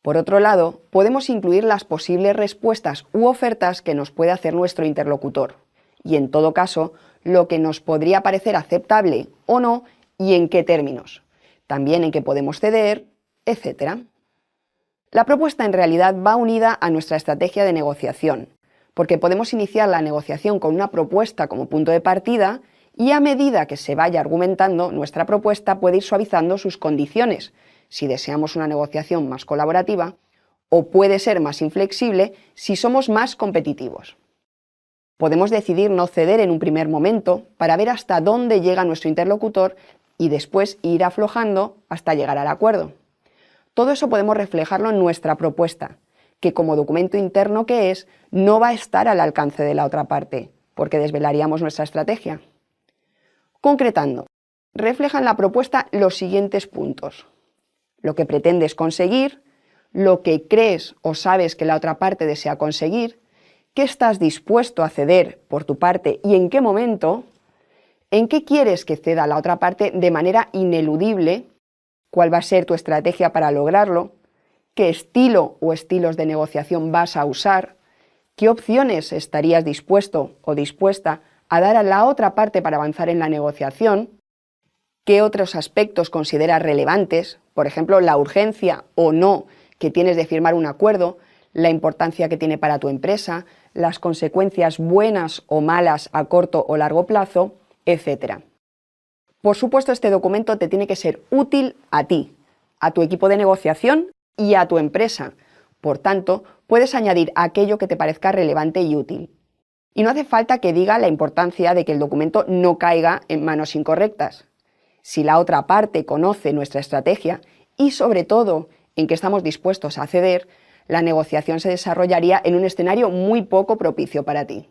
Por otro lado, podemos incluir las posibles respuestas u ofertas que nos puede hacer nuestro interlocutor y, en todo caso, lo que nos podría parecer aceptable o no y en qué términos, también en qué podemos ceder, etc. La propuesta en realidad va unida a nuestra estrategia de negociación, porque podemos iniciar la negociación con una propuesta como punto de partida y a medida que se vaya argumentando, nuestra propuesta puede ir suavizando sus condiciones, si deseamos una negociación más colaborativa, o puede ser más inflexible si somos más competitivos. Podemos decidir no ceder en un primer momento para ver hasta dónde llega nuestro interlocutor y después ir aflojando hasta llegar al acuerdo. Todo eso podemos reflejarlo en nuestra propuesta, que como documento interno que es, no va a estar al alcance de la otra parte, porque desvelaríamos nuestra estrategia. Concretando, refleja en la propuesta los siguientes puntos: lo que pretendes conseguir, lo que crees o sabes que la otra parte desea conseguir, qué estás dispuesto a ceder por tu parte y en qué momento, en qué quieres que ceda la otra parte de manera ineludible, cuál va a ser tu estrategia para lograrlo, qué estilo o estilos de negociación vas a usar, qué opciones estarías dispuesto o dispuesta a dar a la otra parte para avanzar en la negociación, qué otros aspectos consideras relevantes, por ejemplo, la urgencia o no que tienes de firmar un acuerdo, la importancia que tiene para tu empresa, las consecuencias buenas o malas a corto o largo plazo, etc. Por supuesto, este documento te tiene que ser útil a ti, a tu equipo de negociación y a tu empresa. Por tanto, puedes añadir aquello que te parezca relevante y útil. Y no hace falta que diga la importancia de que el documento no caiga en manos incorrectas. Si la otra parte conoce nuestra estrategia y, sobre todo, en qué estamos dispuestos a ceder, la negociación se desarrollaría en un escenario muy poco propicio para ti.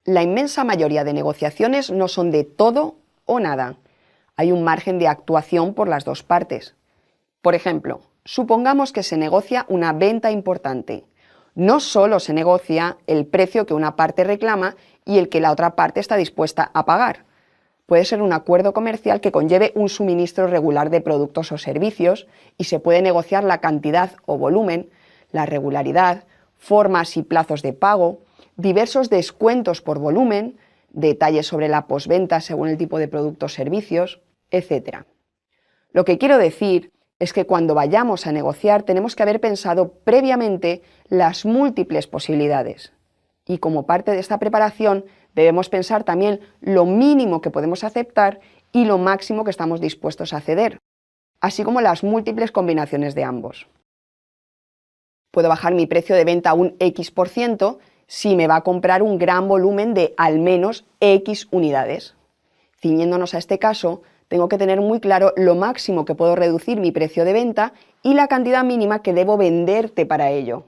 La inmensa mayoría de negociaciones no son de todo o nada. Hay un margen de actuación por las dos partes. Por ejemplo, supongamos que se negocia una venta importante. No solo se negocia el precio que una parte reclama y el que la otra parte está dispuesta a pagar. Puede ser un acuerdo comercial que conlleve un suministro regular de productos o servicios y se puede negociar la cantidad o volumen, la regularidad, formas y plazos de pago, diversos descuentos por volumen, detalles sobre la postventa según el tipo de producto o servicios, etc. Lo que quiero decir es que cuando vayamos a negociar tenemos que haber pensado previamente las múltiples posibilidades. Y como parte de esta preparación debemos pensar también lo mínimo que podemos aceptar y lo máximo que estamos dispuestos a ceder, así como las múltiples combinaciones de ambos. Puedo bajar mi precio de venta un X% si me va a comprar un gran volumen de al menos X unidades. Ciñéndonos a este caso, tengo que tener muy claro lo máximo que puedo reducir mi precio de venta y la cantidad mínima que debo venderte para ello.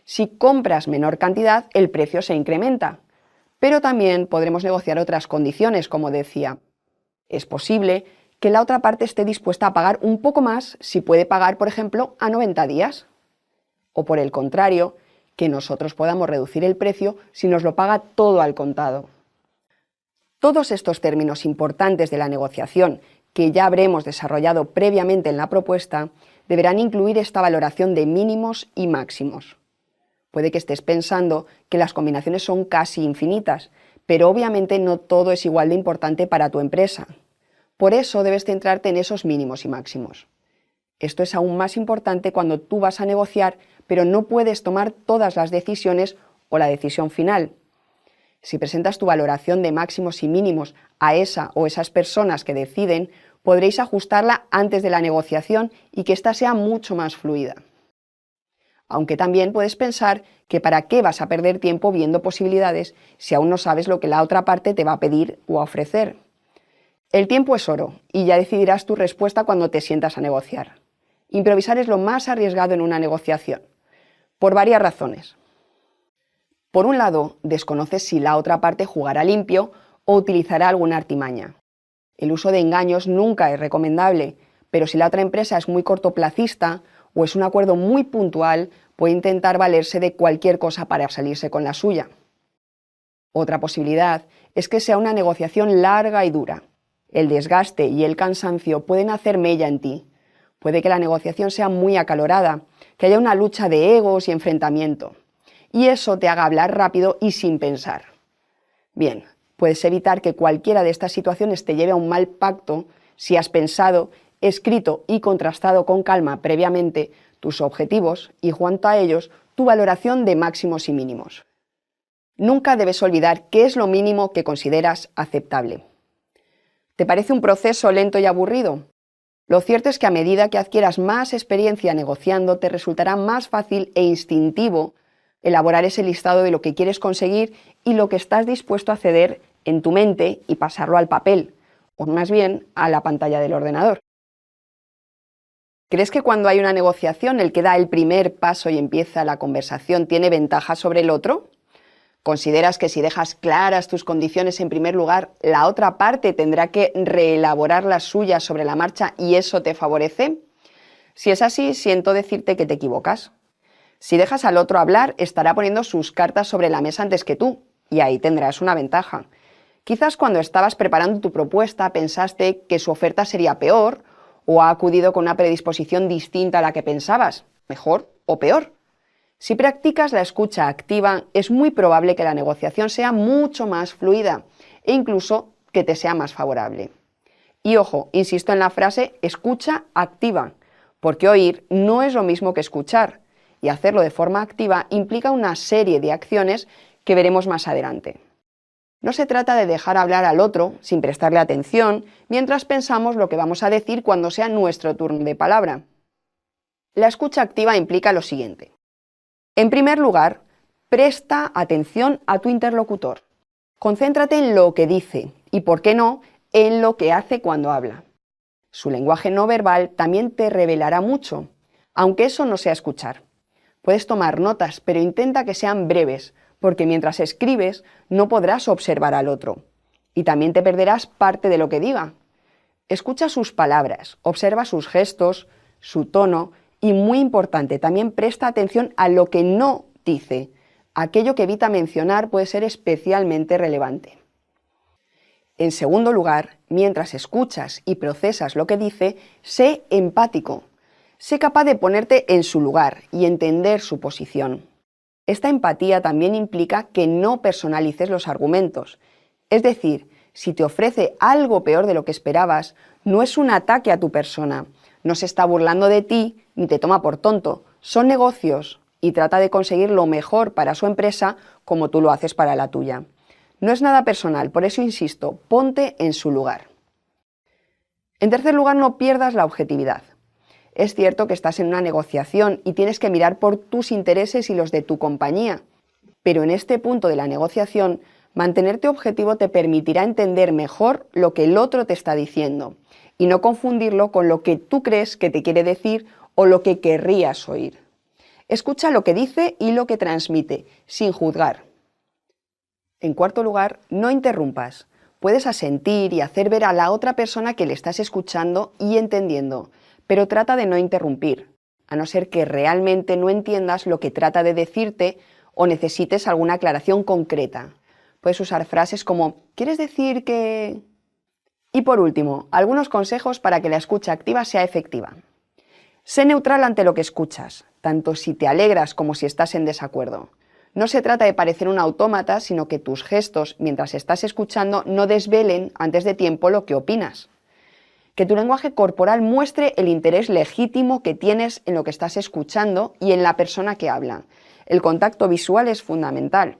Si compras menor cantidad, el precio se incrementa, pero también podremos negociar otras condiciones, como decía. Es posible que la otra parte esté dispuesta a pagar un poco más si puede pagar, por ejemplo, a 90 días. O por el contrario, que nosotros podamos reducir el precio si nos lo paga todo al contado. Todos estos términos importantes de la negociación, que ya habremos desarrollado previamente en la propuesta, deberán incluir esta valoración de mínimos y máximos. Puede que estés pensando que las combinaciones son casi infinitas, pero obviamente no todo es igual de importante para tu empresa. Por eso debes centrarte en esos mínimos y máximos. Esto es aún más importante cuando tú vas a negociar, pero no puedes tomar todas las decisiones o la decisión final. Si presentas tu valoración de máximos y mínimos a esa o esas personas que deciden, podréis ajustarla antes de la negociación y que ésta sea mucho más fluida. aunque también puedes pensar que para qué vas a perder tiempo viendo posibilidades si aún no sabes lo que la otra parte te va a pedir o a ofrecer. El tiempo es oro y ya decidirás tu respuesta cuando te sientas a negociar. Improvisar es lo más arriesgado en una negociación, por varias razones. Por un lado, desconoces si la otra parte jugará limpio o utilizará alguna artimaña. El uso de engaños nunca es recomendable, pero si la otra empresa es muy cortoplacista o es un acuerdo muy puntual, puede intentar valerse de cualquier cosa para salirse con la suya. Otra posibilidad es que sea una negociación larga y dura. El desgaste y el cansancio pueden hacer mella en ti. Puede que la negociación sea muy acalorada, que haya una lucha de egos y enfrentamiento. Y eso te haga hablar rápido y sin pensar. Bien, puedes evitar que cualquiera de estas situaciones te lleve a un mal pacto si has pensado, escrito y contrastado con calma previamente tus objetivos y, junto a ellos, tu valoración de máximos y mínimos. Nunca debes olvidar qué es lo mínimo que consideras aceptable. ¿Te parece un proceso lento y aburrido? Lo cierto es que a medida que adquieras más experiencia negociando, te resultará más fácil e instintivo elaborar ese listado de lo que quieres conseguir y lo que estás dispuesto a ceder en tu mente y pasarlo al papel, o más bien a la pantalla del ordenador. ¿Crees que cuando hay una negociación el que da el primer paso y empieza la conversación tiene ventaja sobre el otro? ¿Consideras que si dejas claras tus condiciones en primer lugar, la otra parte tendrá que reelaborar las suyas sobre la marcha y eso te favorece? Si es así, siento decirte que te equivocas. Si dejas al otro hablar, estará poniendo sus cartas sobre la mesa antes que tú, y ahí tendrás una ventaja. Quizás cuando estabas preparando tu propuesta pensaste que su oferta sería peor, o ha acudido con una predisposición distinta a la que pensabas, mejor o peor. Si practicas la escucha activa, es muy probable que la negociación sea mucho más fluida e incluso que te sea más favorable. Y ojo, insisto en la frase escucha activa, porque oír no es lo mismo que escuchar, y hacerlo de forma activa implica una serie de acciones que veremos más adelante. No se trata de dejar hablar al otro sin prestarle atención mientras pensamos lo que vamos a decir cuando sea nuestro turno de palabra. La escucha activa implica lo siguiente. En primer lugar, presta atención a tu interlocutor. Concéntrate en lo que dice y, por qué no, en lo que hace cuando habla. Su lenguaje no verbal también te revelará mucho, aunque eso no sea escuchar. Puedes tomar notas, pero intenta que sean breves, porque mientras escribes no podrás observar al otro. Y también te perderás parte de lo que diga. Escucha sus palabras, observa sus gestos, su tono y, muy importante, también presta atención a lo que no dice. Aquello que evita mencionar puede ser especialmente relevante. En segundo lugar, mientras escuchas y procesas lo que dice, sé empático. Sé capaz de ponerte en su lugar y entender su posición. Esta empatía también implica que no personalices los argumentos. Es decir, si te ofrece algo peor de lo que esperabas, no es un ataque a tu persona, no se está burlando de ti ni te toma por tonto. Son negocios y trata de conseguir lo mejor para su empresa como tú lo haces para la tuya. No es nada personal, por eso insisto, ponte en su lugar. En tercer lugar, no pierdas la objetividad. Es cierto que estás en una negociación y tienes que mirar por tus intereses y los de tu compañía, pero en este punto de la negociación, mantenerte objetivo te permitirá entender mejor lo que el otro te está diciendo y no confundirlo con lo que tú crees que te quiere decir o lo que querrías oír. Escucha lo que dice y lo que transmite, sin juzgar. En cuarto lugar, no interrumpas. Puedes asentir y hacer ver a la otra persona que le estás escuchando y entendiendo, pero trata de no interrumpir, a no ser que realmente no entiendas lo que trata de decirte o necesites alguna aclaración concreta. Puedes usar frases como ¿quieres decir que...? Y por último, algunos consejos para que la escucha activa sea efectiva. Sé neutral ante lo que escuchas, tanto si te alegras como si estás en desacuerdo. No se trata de parecer un autómata, sino que tus gestos, mientras estás escuchando, no desvelen antes de tiempo lo que opinas. Que tu lenguaje corporal muestre el interés legítimo que tienes en lo que estás escuchando y en la persona que habla. El contacto visual es fundamental.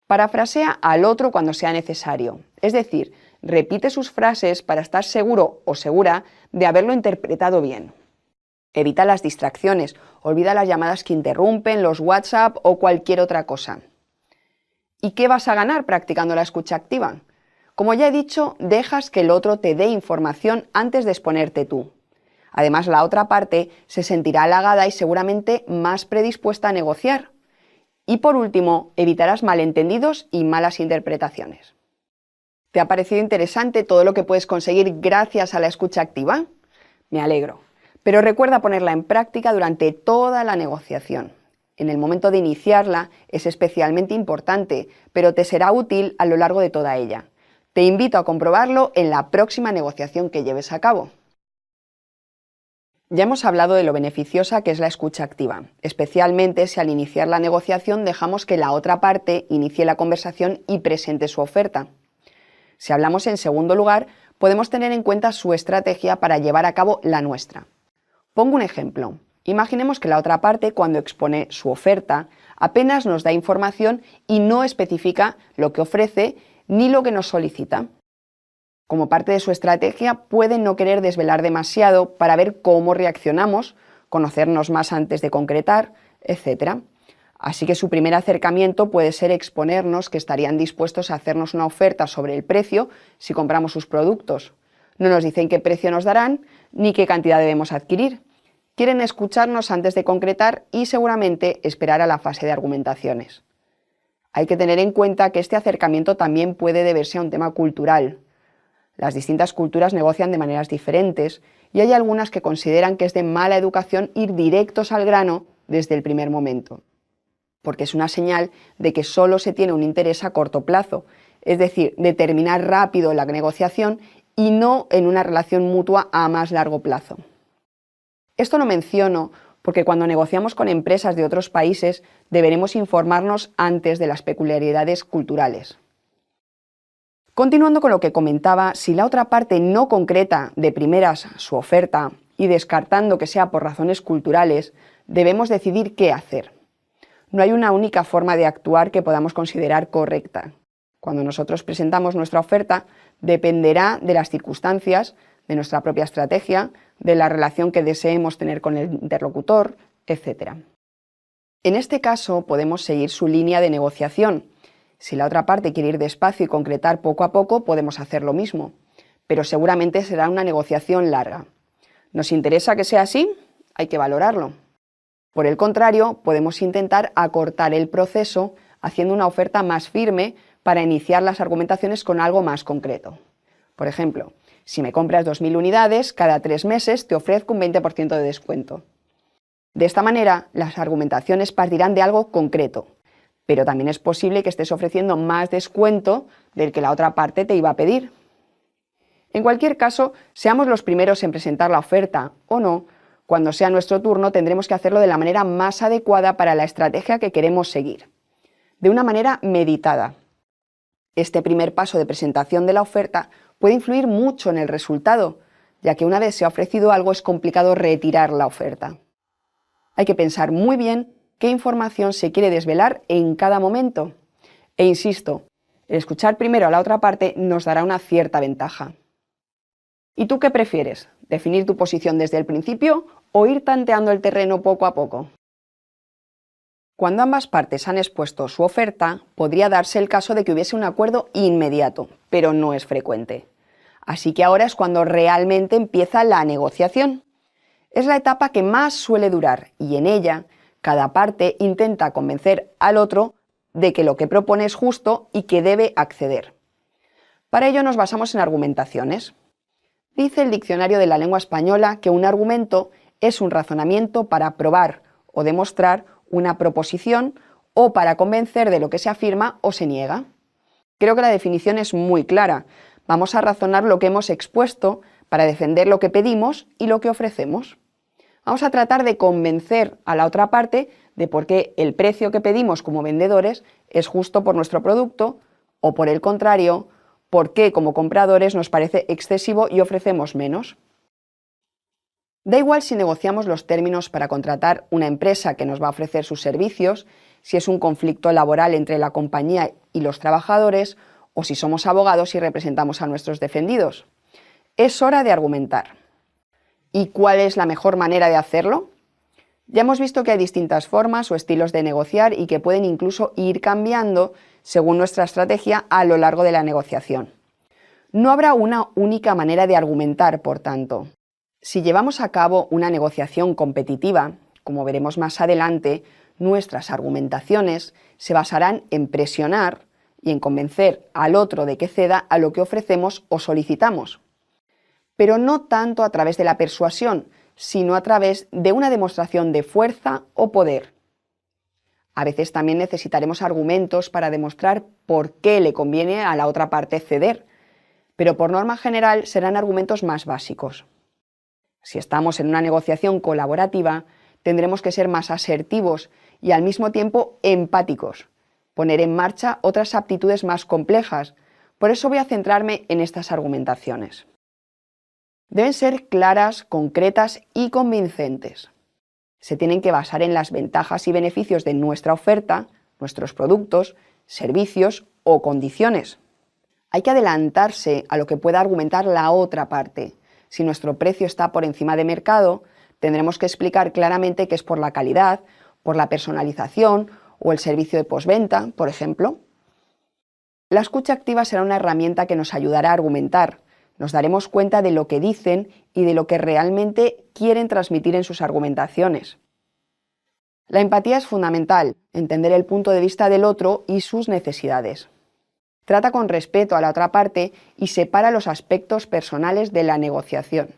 Parafrasea al otro cuando sea necesario, es decir, repite sus frases para estar seguro o segura de haberlo interpretado bien. Evita las distracciones, olvida las llamadas que interrumpen, los WhatsApp o cualquier otra cosa. ¿Y qué vas a ganar practicando la escucha activa? Como ya he dicho, dejas que el otro te dé información antes de exponerte tú. Además, la otra parte se sentirá halagada y seguramente más predispuesta a negociar. Y por último, evitarás malentendidos y malas interpretaciones. ¿Te ha parecido interesante todo lo que puedes conseguir gracias a la escucha activa? Me alegro. Pero recuerda ponerla en práctica durante toda la negociación. En el momento de iniciarla es especialmente importante, pero te será útil a lo largo de toda ella. Te invito a comprobarlo en la próxima negociación que lleves a cabo. Ya hemos hablado de lo beneficiosa que es la escucha activa, especialmente si al iniciar la negociación dejamos que la otra parte inicie la conversación y presente su oferta. Si hablamos en segundo lugar, podemos tener en cuenta su estrategia para llevar a cabo la nuestra. Pongo un ejemplo. Imaginemos que la otra parte, cuando expone su oferta, apenas nos da información y no especifica lo que ofrece ni lo que nos solicita. Como parte de su estrategia, puede no querer desvelar demasiado para ver cómo reaccionamos, conocernos más antes de concretar, etc. Así que su primer acercamiento puede ser exponernos que estarían dispuestos a hacernos una oferta sobre el precio si compramos sus productos. No nos dicen qué precio nos darán ni qué cantidad debemos adquirir. Quieren escucharnos antes de concretar y seguramente esperar a la fase de argumentaciones. Hay que tener en cuenta que este acercamiento también puede deberse a un tema cultural. Las distintas culturas negocian de maneras diferentes y hay algunas que consideran que es de mala educación ir directos al grano desde el primer momento, porque es una señal de que solo se tiene un interés a corto plazo, es decir, de terminar rápido la negociación y no en una relación mutua a más largo plazo. Esto lo menciono porque cuando negociamos con empresas de otros países deberemos informarnos antes de las peculiaridades culturales. Continuando con lo que comentaba, si la otra parte no concreta de primeras su oferta y descartando que sea por razones culturales, debemos decidir qué hacer. No hay una única forma de actuar que podamos considerar correcta. Cuando nosotros presentamos nuestra oferta, dependerá de las circunstancias, de nuestra propia estrategia, de la relación que deseemos tener con el interlocutor, etc. En este caso, podemos seguir su línea de negociación. Si la otra parte quiere ir despacio y concretar poco a poco, podemos hacer lo mismo, pero seguramente será una negociación larga. ¿Nos interesa que sea así? Hay que valorarlo. Por el contrario, podemos intentar acortar el proceso haciendo una oferta más firme para iniciar las argumentaciones con algo más concreto. Por ejemplo, si me compras 2.000 unidades, cada 3 meses te ofrezco un 20% de descuento. De esta manera, las argumentaciones partirán de algo concreto, pero también es posible que estés ofreciendo más descuento del que la otra parte te iba a pedir. En cualquier caso, seamos los primeros en presentar la oferta o no, cuando sea nuestro turno tendremos que hacerlo de la manera más adecuada para la estrategia que queremos seguir, de una manera meditada. Este primer paso de presentación de la oferta puede influir mucho en el resultado, ya que una vez se ha ofrecido algo es complicado retirar la oferta. Hay que pensar muy bien qué información se quiere desvelar en cada momento. E insisto, el escuchar primero a la otra parte nos dará una cierta ventaja. ¿Y tú qué prefieres? ¿Definir tu posición desde el principio o ir tanteando el terreno poco a poco? Cuando ambas partes han expuesto su oferta, podría darse el caso de que hubiese un acuerdo inmediato, pero no es frecuente. Así que ahora es cuando realmente empieza la negociación. Es la etapa que más suele durar y en ella cada parte intenta convencer al otro de que lo que propone es justo y que debe acceder. Para ello nos basamos en argumentaciones. Dice el Diccionario de la Lengua Española que un argumento es un razonamiento para probar o demostrar una proposición o para convencer de lo que se afirma o se niega. Creo que la definición es muy clara. Vamos a razonar lo que hemos expuesto para defender lo que pedimos y lo que ofrecemos. Vamos a tratar de convencer a la otra parte de por qué el precio que pedimos como vendedores es justo por nuestro producto o por el contrario, por qué como compradores nos parece excesivo y ofrecemos menos. Da igual si negociamos los términos para contratar una empresa que nos va a ofrecer sus servicios, si es un conflicto laboral entre la compañía y los trabajadores o si somos abogados y representamos a nuestros defendidos. Es hora de argumentar. ¿Y cuál es la mejor manera de hacerlo? Ya hemos visto que hay distintas formas o estilos de negociar y que pueden incluso ir cambiando según nuestra estrategia a lo largo de la negociación. No habrá una única manera de argumentar, por tanto. Si llevamos a cabo una negociación competitiva, como veremos más adelante, nuestras argumentaciones se basarán en presionar y en convencer al otro de que ceda a lo que ofrecemos o solicitamos. Pero no tanto a través de la persuasión, sino a través de una demostración de fuerza o poder. A veces también necesitaremos argumentos para demostrar por qué le conviene a la otra parte ceder, pero por norma general serán argumentos más básicos. Si estamos en una negociación colaborativa, tendremos que ser más asertivos y al mismo tiempo empáticos, poner en marcha otras aptitudes más complejas. Por eso voy a centrarme en estas argumentaciones. Deben ser claras, concretas y convincentes. Se tienen que basar en las ventajas y beneficios de nuestra oferta, nuestros productos, servicios o condiciones. Hay que adelantarse a lo que pueda argumentar la otra parte. Si nuestro precio está por encima de mercado, tendremos que explicar claramente que es por la calidad, por la personalización o el servicio de postventa, por ejemplo. La escucha activa será una herramienta que nos ayudará a argumentar. Nos daremos cuenta de lo que dicen y de lo que realmente quieren transmitir en sus argumentaciones. La empatía es fundamental, entender el punto de vista del otro y sus necesidades. Trata con respeto a la otra parte y separa los aspectos personales de la negociación.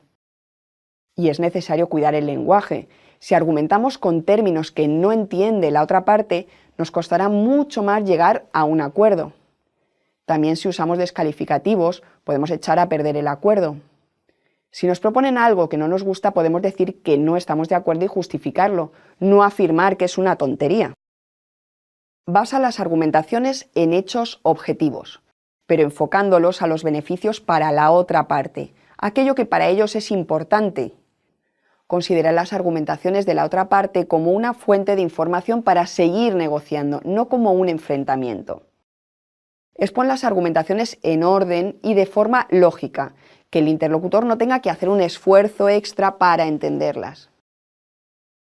Y es necesario cuidar el lenguaje. Si argumentamos con términos que no entiende la otra parte, nos costará mucho más llegar a un acuerdo. También si usamos descalificativos, podemos echar a perder el acuerdo. Si nos proponen algo que no nos gusta, podemos decir que no estamos de acuerdo y justificarlo, no afirmar que es una tontería. Basa las argumentaciones en hechos objetivos, pero enfocándolos a los beneficios para la otra parte, aquello que para ellos es importante. Considera las argumentaciones de la otra parte como una fuente de información para seguir negociando, no como un enfrentamiento. Expon las argumentaciones en orden y de forma lógica, que el interlocutor no tenga que hacer un esfuerzo extra para entenderlas.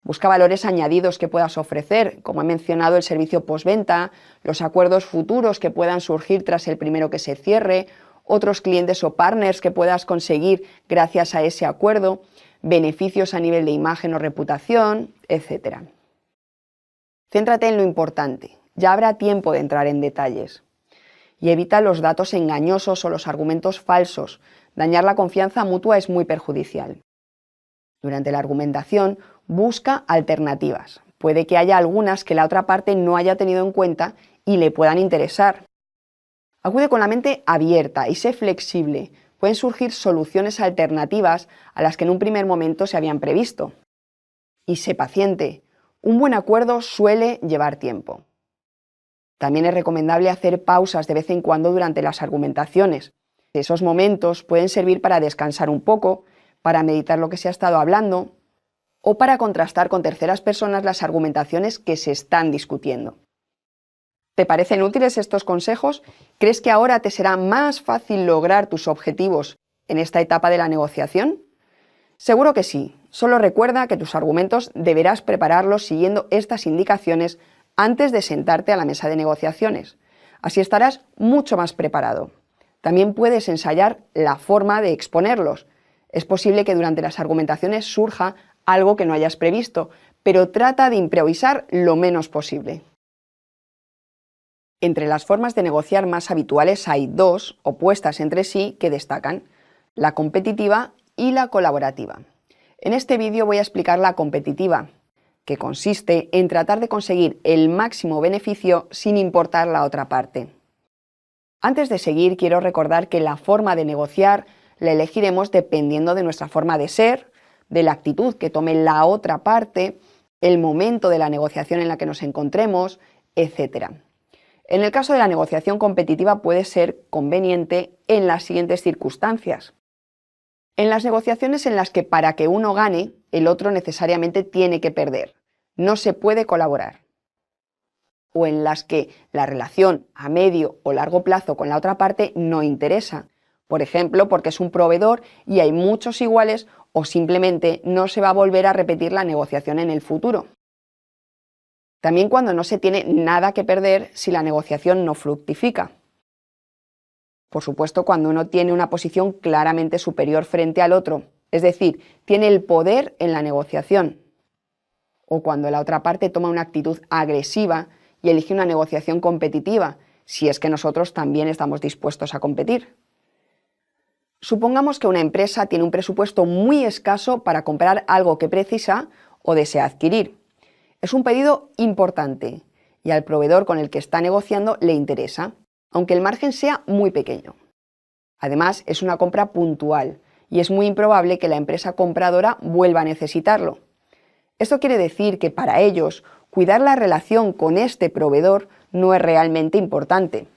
Busca valores añadidos que puedas ofrecer, como he mencionado el servicio postventa, los acuerdos futuros que puedan surgir tras el primero que se cierre, otros clientes o partners que puedas conseguir gracias a ese acuerdo, beneficios a nivel de imagen o reputación, etc. Céntrate en lo importante, ya habrá tiempo de entrar en detalles. Y evita los datos engañosos o los argumentos falsos. Dañar la confianza mutua es muy perjudicial. Durante la argumentación, busca alternativas. Puede que haya algunas que la otra parte no haya tenido en cuenta y le puedan interesar. Acude con la mente abierta y sé flexible. Pueden surgir soluciones alternativas a las que en un primer momento se habían previsto. Y sé paciente. Un buen acuerdo suele llevar tiempo. También es recomendable hacer pausas de vez en cuando durante las argumentaciones. Esos momentos pueden servir para descansar un poco, para meditar lo que se ha estado hablando o para contrastar con terceras personas las argumentaciones que se están discutiendo. ¿Te parecen útiles estos consejos? ¿Crees que ahora te será más fácil lograr tus objetivos en esta etapa de la negociación? Seguro que sí. Solo recuerda que tus argumentos deberás prepararlos siguiendo estas indicaciones antes de sentarte a la mesa de negociaciones. Así estarás mucho más preparado. También puedes ensayar la forma de exponerlos. Es posible que durante las argumentaciones surja algo que no hayas previsto, pero trata de improvisar lo menos posible. Entre las formas de negociar más habituales hay dos, opuestas entre sí, que destacan: la competitiva y la colaborativa. En este vídeo voy a explicar la competitiva, que consiste en tratar de conseguir el máximo beneficio sin importar la otra parte. Antes de seguir, quiero recordar que la forma de negociar la elegiremos dependiendo de nuestra forma de ser, de la actitud que tome la otra parte, el momento de la negociación en la que nos encontremos, etc. En el caso de la negociación competitiva puede ser conveniente en las siguientes circunstancias. En las negociaciones en las que para que uno gane, el otro necesariamente tiene que perder. No se puede colaborar. O en las que la relación a medio o largo plazo con la otra parte no interesa. Por ejemplo, porque es un proveedor y hay muchos iguales o simplemente no se va a volver a repetir la negociación en el futuro. También cuando no se tiene nada que perder si la negociación no fructifica. Por supuesto, cuando uno tiene una posición claramente superior frente al otro, es decir, tiene el poder en la negociación. O cuando la otra parte toma una actitud agresiva y elige una negociación competitiva, si es que nosotros también estamos dispuestos a competir. Supongamos que una empresa tiene un presupuesto muy escaso para comprar algo que precisa o desea adquirir. Es un pedido importante y al proveedor con el que está negociando le interesa, aunque el margen sea muy pequeño. Además, es una compra puntual y es muy improbable que la empresa compradora vuelva a necesitarlo. Esto quiere decir que para ellos, cuidar la relación con este proveedor no es realmente importante.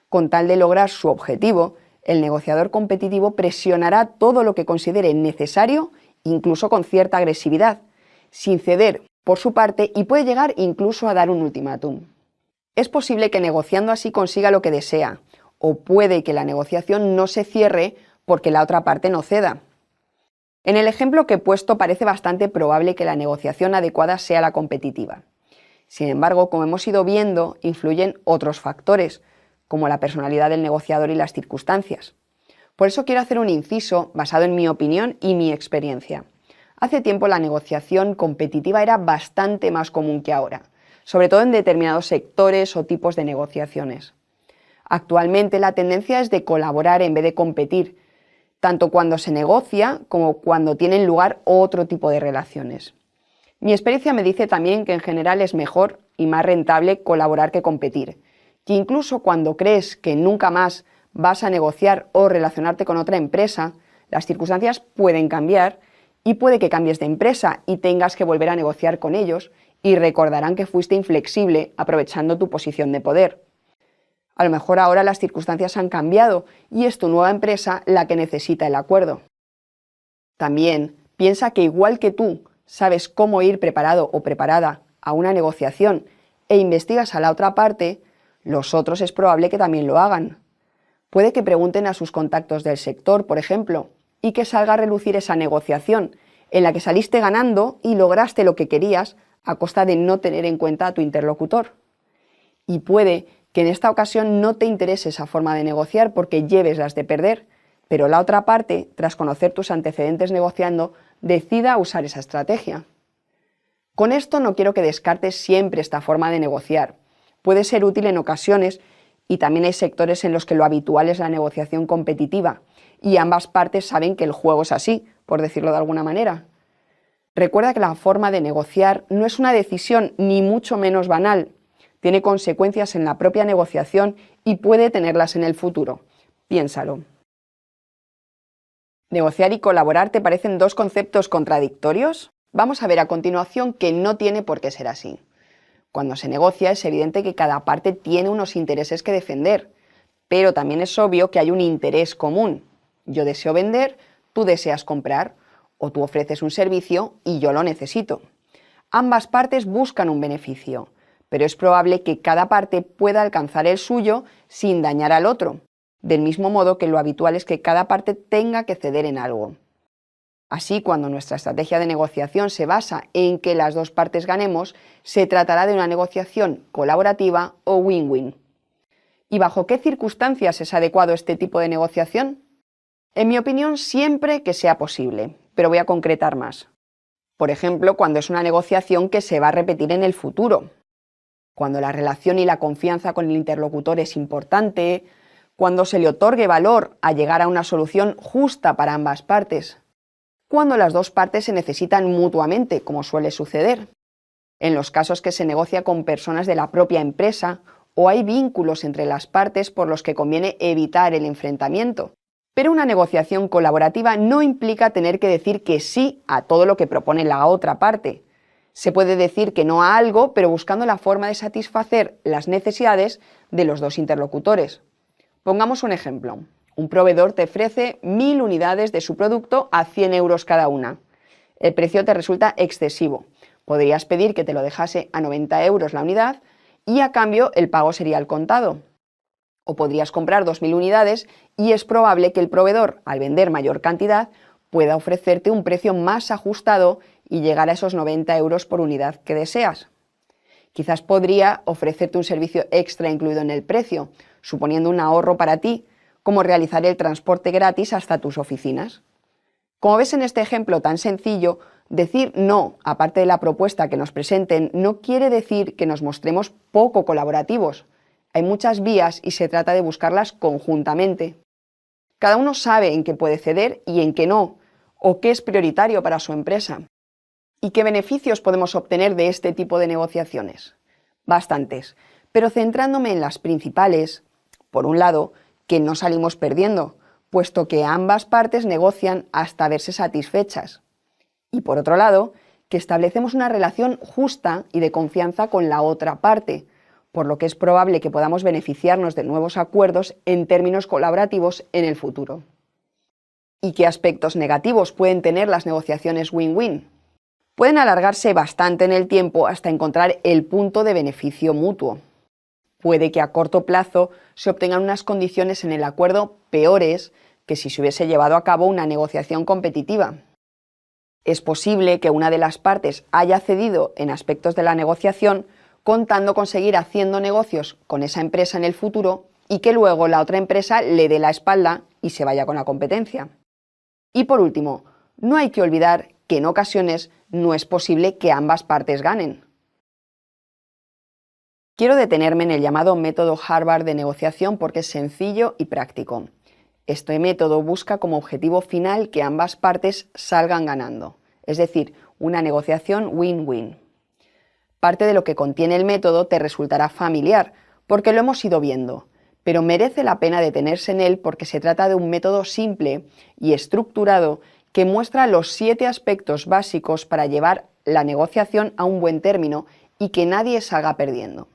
Con tal de lograr su objetivo, el negociador competitivo presionará todo lo que considere necesario, incluso con cierta agresividad, sin ceder por su parte y puede llegar incluso a dar un ultimátum. Es posible que negociando así consiga lo que desea, o puede que la negociación no se cierre porque la otra parte no ceda. En el ejemplo que he puesto parece bastante probable que la negociación adecuada sea la competitiva. Sin embargo, como hemos ido viendo, influyen otros factores, como la personalidad del negociador y las circunstancias. Por eso quiero hacer un inciso basado en mi opinión y mi experiencia. Hace tiempo la negociación competitiva era bastante más común que ahora, sobre todo en determinados sectores o tipos de negociaciones. Actualmente la tendencia es de colaborar en vez de competir, tanto cuando se negocia como cuando tienen lugar otro tipo de relaciones. Mi experiencia me dice también que en general es mejor y más rentable colaborar que competir, que incluso cuando crees que nunca más vas a negociar o relacionarte con otra empresa, las circunstancias pueden cambiar y puede que cambies de empresa y tengas que volver a negociar con ellos y recordarán que fuiste inflexible aprovechando tu posición de poder. A lo mejor ahora las circunstancias han cambiado y es tu nueva empresa la que necesita el acuerdo. También piensa que igual que tú sabes cómo ir preparado o preparada a una negociación e investigas a la otra parte, los otros es probable que también lo hagan. Puede que pregunten a sus contactos del sector, por ejemplo, y que salga a relucir esa negociación en la que saliste ganando y lograste lo que querías a costa de no tener en cuenta a tu interlocutor. Y puede que en esta ocasión no te interese esa forma de negociar porque lleves las de perder, pero la otra parte, tras conocer tus antecedentes negociando, decida usar esa estrategia. Con esto no quiero que descartes siempre esta forma de negociar. Puede ser útil en ocasiones y también hay sectores en los que lo habitual es la negociación competitiva y ambas partes saben que el juego es así, por decirlo de alguna manera. Recuerda que la forma de negociar no es una decisión ni mucho menos banal. Tiene consecuencias en la propia negociación y puede tenerlas en el futuro. Piénsalo. ¿Negociar y colaborar te parecen dos conceptos contradictorios? Vamos a ver a continuación que no tiene por qué ser así. Cuando se negocia es evidente que cada parte tiene unos intereses que defender, pero también es obvio que hay un interés común. Yo deseo vender, tú deseas comprar, o tú ofreces un servicio y yo lo necesito. Ambas partes buscan un beneficio, pero es probable que cada parte pueda alcanzar el suyo sin dañar al otro, del mismo modo que lo habitual es que cada parte tenga que ceder en algo. Así, cuando nuestra estrategia de negociación se basa en que las dos partes ganemos, se tratará de una negociación colaborativa o win-win. ¿Y bajo qué circunstancias es adecuado este tipo de negociación? En mi opinión, siempre que sea posible, pero voy a concretar más. Por ejemplo, cuando es una negociación que se va a repetir en el futuro, cuando la relación y la confianza con el interlocutor es importante, cuando se le otorgue valor a llegar a una solución justa para ambas partes, cuando las dos partes se necesitan mutuamente, como suele suceder, en los casos que se negocia con personas de la propia empresa o hay vínculos entre las partes por los que conviene evitar el enfrentamiento. Pero una negociación colaborativa no implica tener que decir que sí a todo lo que propone la otra parte. Se puede decir que no a algo, pero buscando la forma de satisfacer las necesidades de los dos interlocutores. Pongamos un ejemplo. Un proveedor te ofrece 1000 unidades de su producto a 100 euros cada una. El precio te resulta excesivo. Podrías pedir que te lo dejase a 90 euros la unidad y a cambio el pago sería al contado. O podrías comprar 2000 unidades y es probable que el proveedor, al vender mayor cantidad, pueda ofrecerte un precio más ajustado y llegar a esos 90 euros por unidad que deseas. Quizás podría ofrecerte un servicio extra incluido en el precio, suponiendo un ahorro para ti, como realizar el transporte gratis hasta tus oficinas. Como ves en este ejemplo tan sencillo, decir no, aparte de la propuesta que nos presenten, no quiere decir que nos mostremos poco colaborativos. Hay muchas vías y se trata de buscarlas conjuntamente. Cada uno sabe en qué puede ceder y en qué no, o qué es prioritario para su empresa. ¿Y qué beneficios podemos obtener de este tipo de negociaciones? Bastantes, pero centrándome en las principales, por un lado, que no salimos perdiendo, puesto que ambas partes negocian hasta verse satisfechas. Y por otro lado, que establecemos una relación justa y de confianza con la otra parte, por lo que es probable que podamos beneficiarnos de nuevos acuerdos en términos colaborativos en el futuro. ¿Y qué aspectos negativos pueden tener las negociaciones win-win? Pueden alargarse bastante en el tiempo hasta encontrar el punto de beneficio mutuo. Puede que a corto plazo se obtengan unas condiciones en el acuerdo peores que si se hubiese llevado a cabo una negociación competitiva. Es posible que una de las partes haya cedido en aspectos de la negociación contando con seguir haciendo negocios con esa empresa en el futuro y que luego la otra empresa le dé la espalda y se vaya con la competencia. Y por último, no hay que olvidar que en ocasiones no es posible que ambas partes ganen. Quiero detenerme en el llamado método Harvard de negociación porque es sencillo y práctico. Este método busca como objetivo final que ambas partes salgan ganando, es decir, una negociación win-win. Parte de lo que contiene el método te resultará familiar, porque lo hemos ido viendo, pero merece la pena detenerse en él porque se trata de un método simple y estructurado que muestra los 7 aspectos básicos para llevar la negociación a un buen término y que nadie salga perdiendo.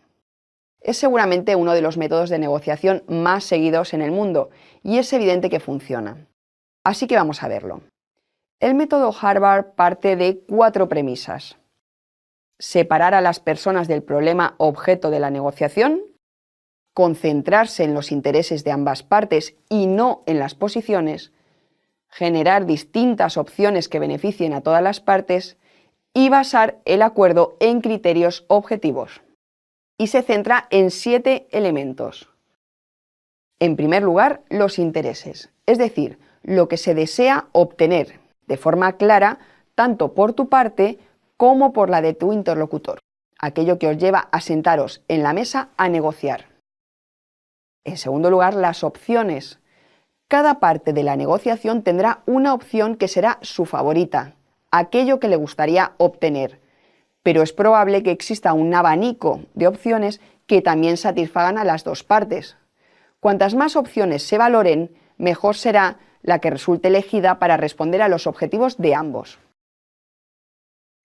Es seguramente uno de los métodos de negociación más seguidos en el mundo y es evidente que funciona. Así que vamos a verlo. El método Harvard parte de 4 premisas. Separar a las personas del problema objeto de la negociación, concentrarse en los intereses de ambas partes y no en las posiciones, generar distintas opciones que beneficien a todas las partes y basar el acuerdo en criterios objetivos. Y se centra en 7 elementos. En primer lugar, los intereses, es decir, lo que se desea obtener de forma clara tanto por tu parte como por la de tu interlocutor, aquello que os lleva a sentaros en la mesa a negociar. En segundo lugar, las opciones. Cada parte de la negociación tendrá una opción que será su favorita, aquello que le gustaría obtener, pero es probable que exista un abanico de opciones que también satisfagan a las dos partes. Cuantas más opciones se valoren, mejor será la que resulte elegida para responder a los objetivos de ambos.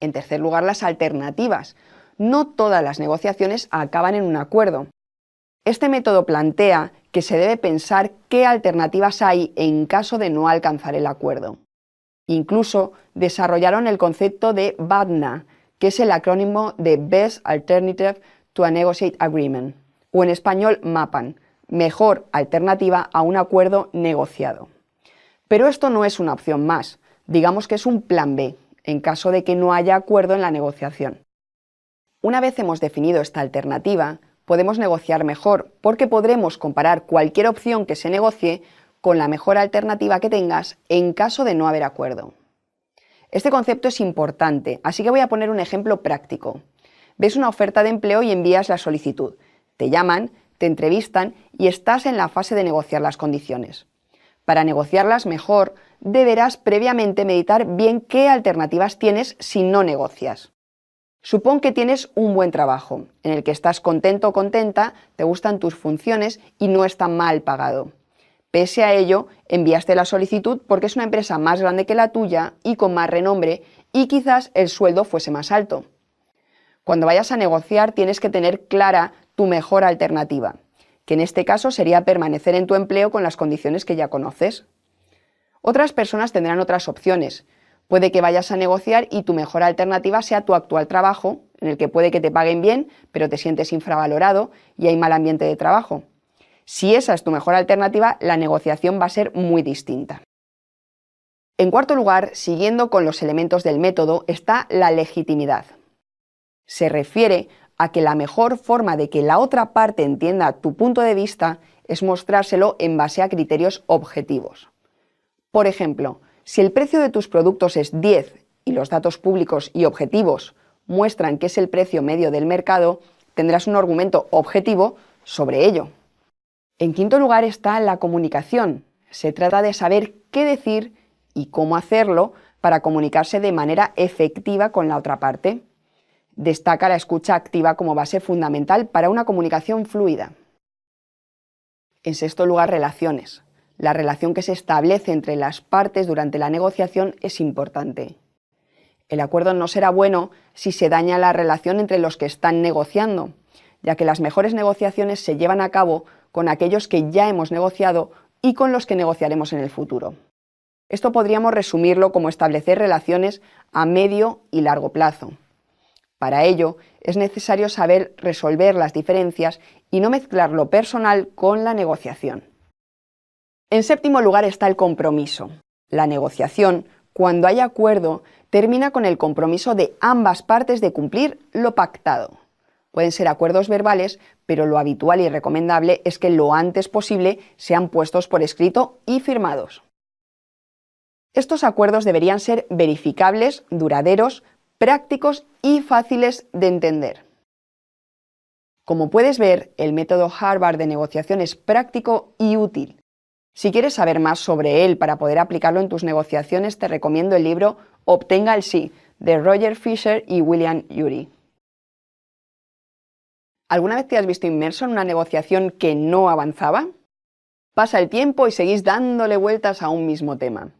En tercer lugar, las alternativas. No todas las negociaciones acaban en un acuerdo. Este método plantea que se debe pensar qué alternativas hay en caso de no alcanzar el acuerdo. Incluso desarrollaron el concepto de BATNA, que es el acrónimo de Best Alternative to a Negotiate Agreement, o en español MAPAN, mejor alternativa a un acuerdo negociado. Pero esto no es una opción más, digamos que es un plan B, en caso de que no haya acuerdo en la negociación. Una vez hemos definido esta alternativa, podemos negociar mejor, porque podremos comparar cualquier opción que se negocie con la mejor alternativa que tengas en caso de no haber acuerdo. Este concepto es importante, así que voy a poner un ejemplo práctico. Ves una oferta de empleo y envías la solicitud. Te llaman, te entrevistan y estás en la fase de negociar las condiciones. Para negociarlas mejor, deberás previamente meditar bien qué alternativas tienes si no negocias. Supón que tienes un buen trabajo, en el que estás contento o contenta, te gustan tus funciones y no está mal pagado. Pese a ello, enviaste la solicitud porque es una empresa más grande que la tuya y con más renombre y quizás el sueldo fuese más alto. Cuando vayas a negociar tienes que tener clara tu mejor alternativa, que en este caso sería permanecer en tu empleo con las condiciones que ya conoces. Otras personas tendrán otras opciones. Puede que vayas a negociar y tu mejor alternativa sea tu actual trabajo, en el que puede que te paguen bien, pero te sientes infravalorado y hay mal ambiente de trabajo. Si esa es tu mejor alternativa, la negociación va a ser muy distinta. En cuarto lugar, siguiendo con los elementos del método, está la legitimidad. Se refiere a que la mejor forma de que la otra parte entienda tu punto de vista es mostrárselo en base a criterios objetivos. Por ejemplo, si el precio de tus productos es 10 y los datos públicos y objetivos muestran que es el precio medio del mercado, tendrás un argumento objetivo sobre ello. En quinto lugar está la comunicación. Se trata de saber qué decir y cómo hacerlo para comunicarse de manera efectiva con la otra parte. Destaca la escucha activa como base fundamental para una comunicación fluida. En sexto lugar, relaciones. La relación que se establece entre las partes durante la negociación es importante. El acuerdo no será bueno si se daña la relación entre los que están negociando, ya que las mejores negociaciones se llevan a cabo con aquellos que ya hemos negociado y con los que negociaremos en el futuro. Esto podríamos resumirlo como establecer relaciones a medio y largo plazo. Para ello, es necesario saber resolver las diferencias y no mezclar lo personal con la negociación. En séptimo lugar está el compromiso. La negociación, cuando hay acuerdo, termina con el compromiso de ambas partes de cumplir lo pactado. Pueden ser acuerdos verbales, pero lo habitual y recomendable es que lo antes posible sean puestos por escrito y firmados. Estos acuerdos deberían ser verificables, duraderos, prácticos y fáciles de entender. Como puedes ver, el método Harvard de negociación es práctico y útil. Si quieres saber más sobre él para poder aplicarlo en tus negociaciones, te recomiendo el libro Obtenga el sí, de Roger Fisher y William Ury. ¿Alguna vez te has visto inmerso en una negociación que no avanzaba? Pasa el tiempo y seguís dándole vueltas a un mismo tema.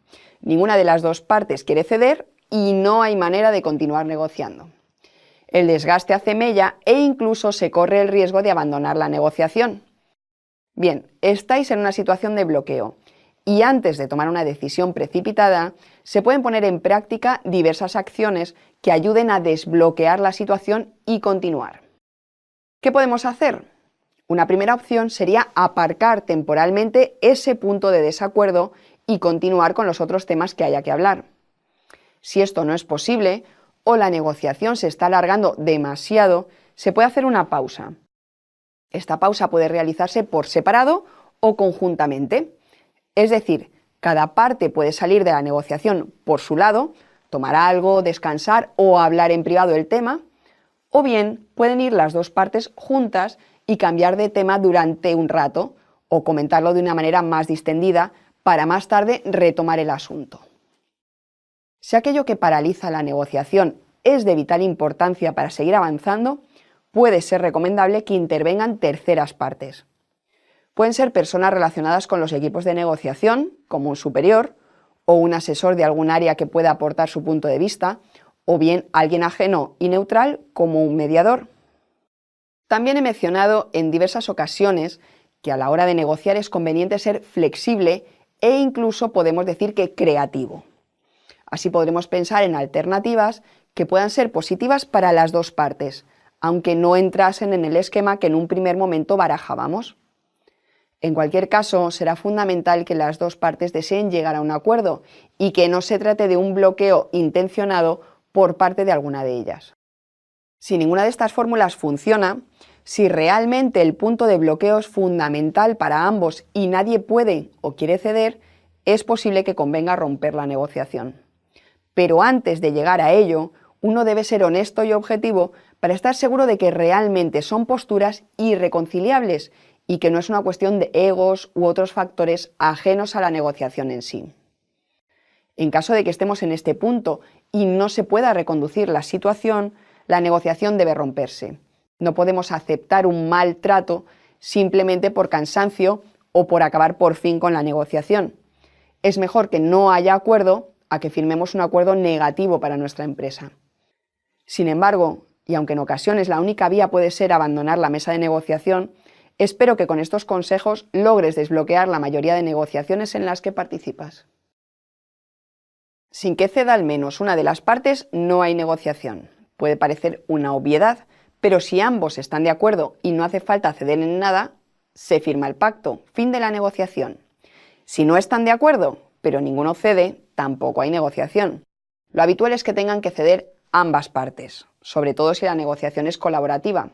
Ninguna de las dos partes quiere ceder y no hay manera de continuar negociando. El desgaste hace mella e incluso se corre el riesgo de abandonar la negociación. Bien, estáis en una situación de bloqueo y antes de tomar una decisión precipitada, se pueden poner en práctica diversas acciones que ayuden a desbloquear la situación y continuar. ¿Qué podemos hacer? Una primera opción sería aparcar temporalmente ese punto de desacuerdo y continuar con los otros temas que haya que hablar. Si esto no es posible o la negociación se está alargando demasiado, se puede hacer una pausa. Esta pausa puede realizarse por separado o conjuntamente. Es decir, cada parte puede salir de la negociación por su lado, tomar algo, descansar o hablar en privado del tema, o bien pueden ir las dos partes juntas y cambiar de tema durante un rato o comentarlo de una manera más distendida para más tarde retomar el asunto. Si aquello que paraliza la negociación es de vital importancia para seguir avanzando, puede ser recomendable que intervengan terceras partes. Pueden ser personas relacionadas con los equipos de negociación, como un superior, o un asesor de algún área que pueda aportar su punto de vista, o bien alguien ajeno y neutral, como un mediador. También he mencionado en diversas ocasiones que a la hora de negociar es conveniente ser flexible e incluso podemos decir que creativo. Así podremos pensar en alternativas que puedan ser positivas para las dos partes, aunque no entrasen en el esquema que en un primer momento barajábamos. En cualquier caso, será fundamental que las dos partes deseen llegar a un acuerdo y que no se trate de un bloqueo intencionado por parte de alguna de ellas. Si ninguna de estas fórmulas funciona, si realmente el punto de bloqueo es fundamental para ambos y nadie puede o quiere ceder, es posible que convenga romper la negociación. Pero antes de llegar a ello, uno debe ser honesto y objetivo para estar seguro de que realmente son posturas irreconciliables y que no es una cuestión de egos u otros factores ajenos a la negociación en sí. En caso de que estemos en este punto y no se pueda reconducir la situación, la negociación debe romperse. No podemos aceptar un mal trato simplemente por cansancio o por acabar por fin con la negociación. Es mejor que no haya acuerdo a que firmemos un acuerdo negativo para nuestra empresa. Sin embargo, y aunque en ocasiones la única vía puede ser abandonar la mesa de negociación, espero que con estos consejos logres desbloquear la mayoría de negociaciones en las que participas. Sin que ceda al menos una de las partes, no hay negociación. Puede parecer una obviedad, pero si ambos están de acuerdo y no hace falta ceder en nada, se firma el pacto, fin de la negociación. Si no están de acuerdo, pero ninguno cede, tampoco hay negociación. Lo habitual es que tengan que ceder ambas partes, sobre todo si la negociación es colaborativa.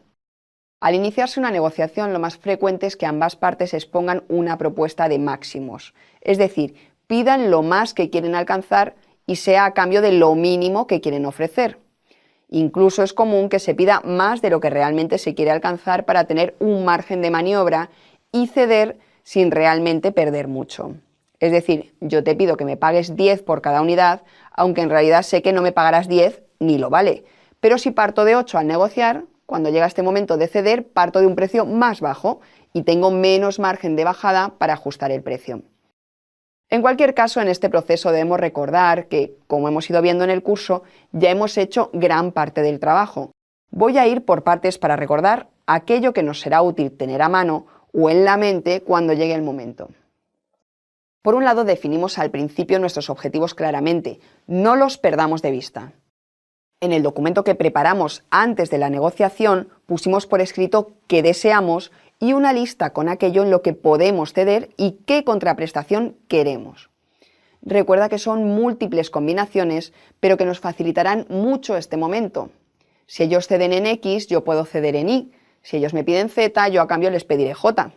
Al iniciarse una negociación, lo más frecuente es que ambas partes expongan una propuesta de máximos, es decir, pidan lo más que quieren alcanzar y sea a cambio de lo mínimo que quieren ofrecer. Incluso es común que se pida más de lo que realmente se quiere alcanzar para tener un margen de maniobra y ceder sin realmente perder mucho. Es decir, yo te pido que me pagues 10 por cada unidad, aunque en realidad sé que no me pagarás 10 ni lo vale. Pero si parto de 8 al negociar, cuando llega este momento de ceder, parto de un precio más bajo y tengo menos margen de bajada para ajustar el precio. En cualquier caso, en este proceso debemos recordar que, como hemos ido viendo en el curso, ya hemos hecho gran parte del trabajo. Voy a ir por partes para recordar aquello que nos será útil tener a mano o en la mente cuando llegue el momento. Por un lado, definimos al principio nuestros objetivos claramente, no los perdamos de vista. En el documento que preparamos antes de la negociación pusimos por escrito qué deseamos y una lista con aquello en lo que podemos ceder y qué contraprestación queremos. Recuerda que son múltiples combinaciones, pero que nos facilitarán mucho este momento. Si ellos ceden en X, yo puedo ceder en Y. Si ellos me piden Z, yo a cambio les pediré J.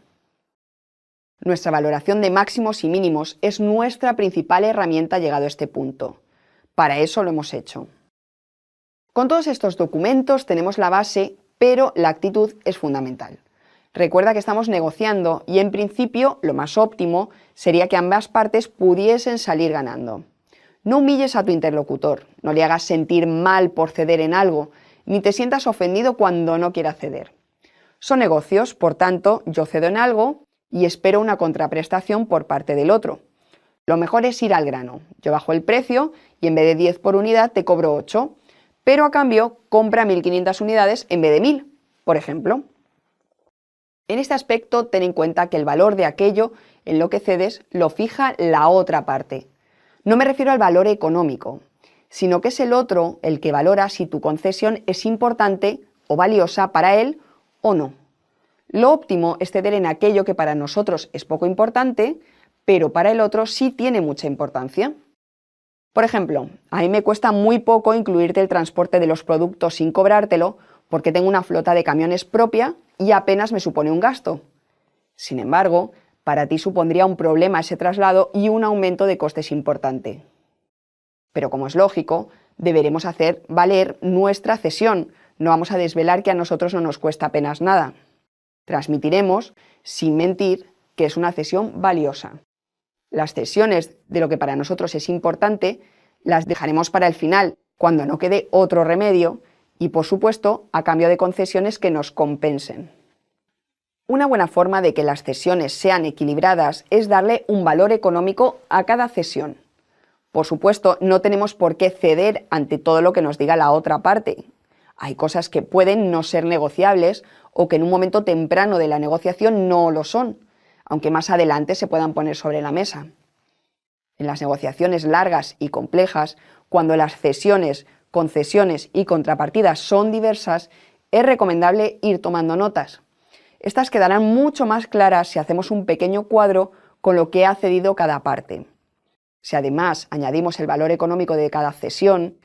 Nuestra valoración de máximos y mínimos es nuestra principal herramienta llegado a este punto. Para eso lo hemos hecho. Con todos estos documentos tenemos la base, pero la actitud es fundamental. Recuerda que estamos negociando y en principio lo más óptimo sería que ambas partes pudiesen salir ganando. No humilles a tu interlocutor, no le hagas sentir mal por ceder en algo, ni te sientas ofendido cuando no quiera ceder. Son negocios, por tanto, yo cedo en algo y espero una contraprestación por parte del otro. Lo mejor es ir al grano. Yo bajo el precio y en vez de 10 por unidad te cobro 8. Pero a cambio compra 1.500 unidades en vez de 1.000, por ejemplo. En este aspecto, ten en cuenta que el valor de aquello en lo que cedes lo fija la otra parte. No me refiero al valor económico, sino que es el otro el que valora si tu concesión es importante o valiosa para él o no. Lo óptimo es ceder en aquello que para nosotros es poco importante, pero para el otro sí tiene mucha importancia. Por ejemplo, a mí me cuesta muy poco incluirte el transporte de los productos sin cobrártelo porque tengo una flota de camiones propia y apenas me supone un gasto. Sin embargo, para ti supondría un problema ese traslado y un aumento de costes importante. Pero como es lógico, deberemos hacer valer nuestra cesión. No vamos a desvelar que a nosotros no nos cuesta apenas nada. Transmitiremos, sin mentir, que es una cesión valiosa. Las cesiones de lo que para nosotros es importante las dejaremos para el final, cuando no quede otro remedio y, por supuesto, a cambio de concesiones que nos compensen. Una buena forma de que las cesiones sean equilibradas es darle un valor económico a cada cesión. Por supuesto, no tenemos por qué ceder ante todo lo que nos diga la otra parte. Hay cosas que pueden no ser negociables o que en un momento temprano de la negociación no lo son, aunque más adelante se puedan poner sobre la mesa. En las negociaciones largas y complejas, cuando las cesiones, concesiones y contrapartidas son diversas, es recomendable ir tomando notas. Estas quedarán mucho más claras si hacemos un pequeño cuadro con lo que ha cedido cada parte. Si además añadimos el valor económico de cada cesión,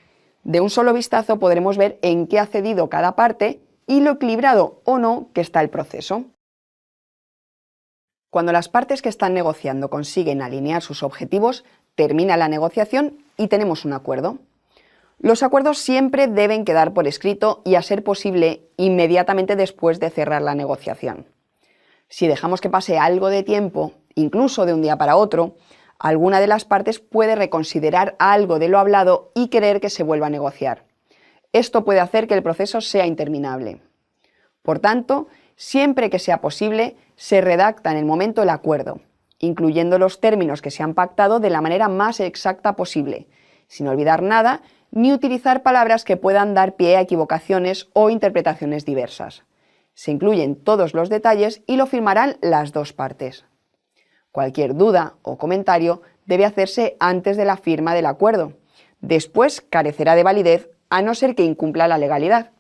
de un solo vistazo podremos ver en qué ha cedido cada parte y lo equilibrado o no que está el proceso. Cuando las partes que están negociando consiguen alinear sus objetivos, termina la negociación y tenemos un acuerdo. Los acuerdos siempre deben quedar por escrito y, a ser posible, inmediatamente después de cerrar la negociación. Si dejamos que pase algo de tiempo, incluso de un día para otro, alguna de las partes puede reconsiderar algo de lo hablado y querer que se vuelva a negociar. Esto puede hacer que el proceso sea interminable. Por tanto, siempre que sea posible, se redacta en el momento el acuerdo, incluyendo los términos que se han pactado de la manera más exacta posible, sin olvidar nada ni utilizar palabras que puedan dar pie a equivocaciones o interpretaciones diversas. Se incluyen todos los detalles y lo firmarán las dos partes. Cualquier duda o comentario debe hacerse antes de la firma del acuerdo. Después carecerá de validez a no ser que incumpla la legalidad.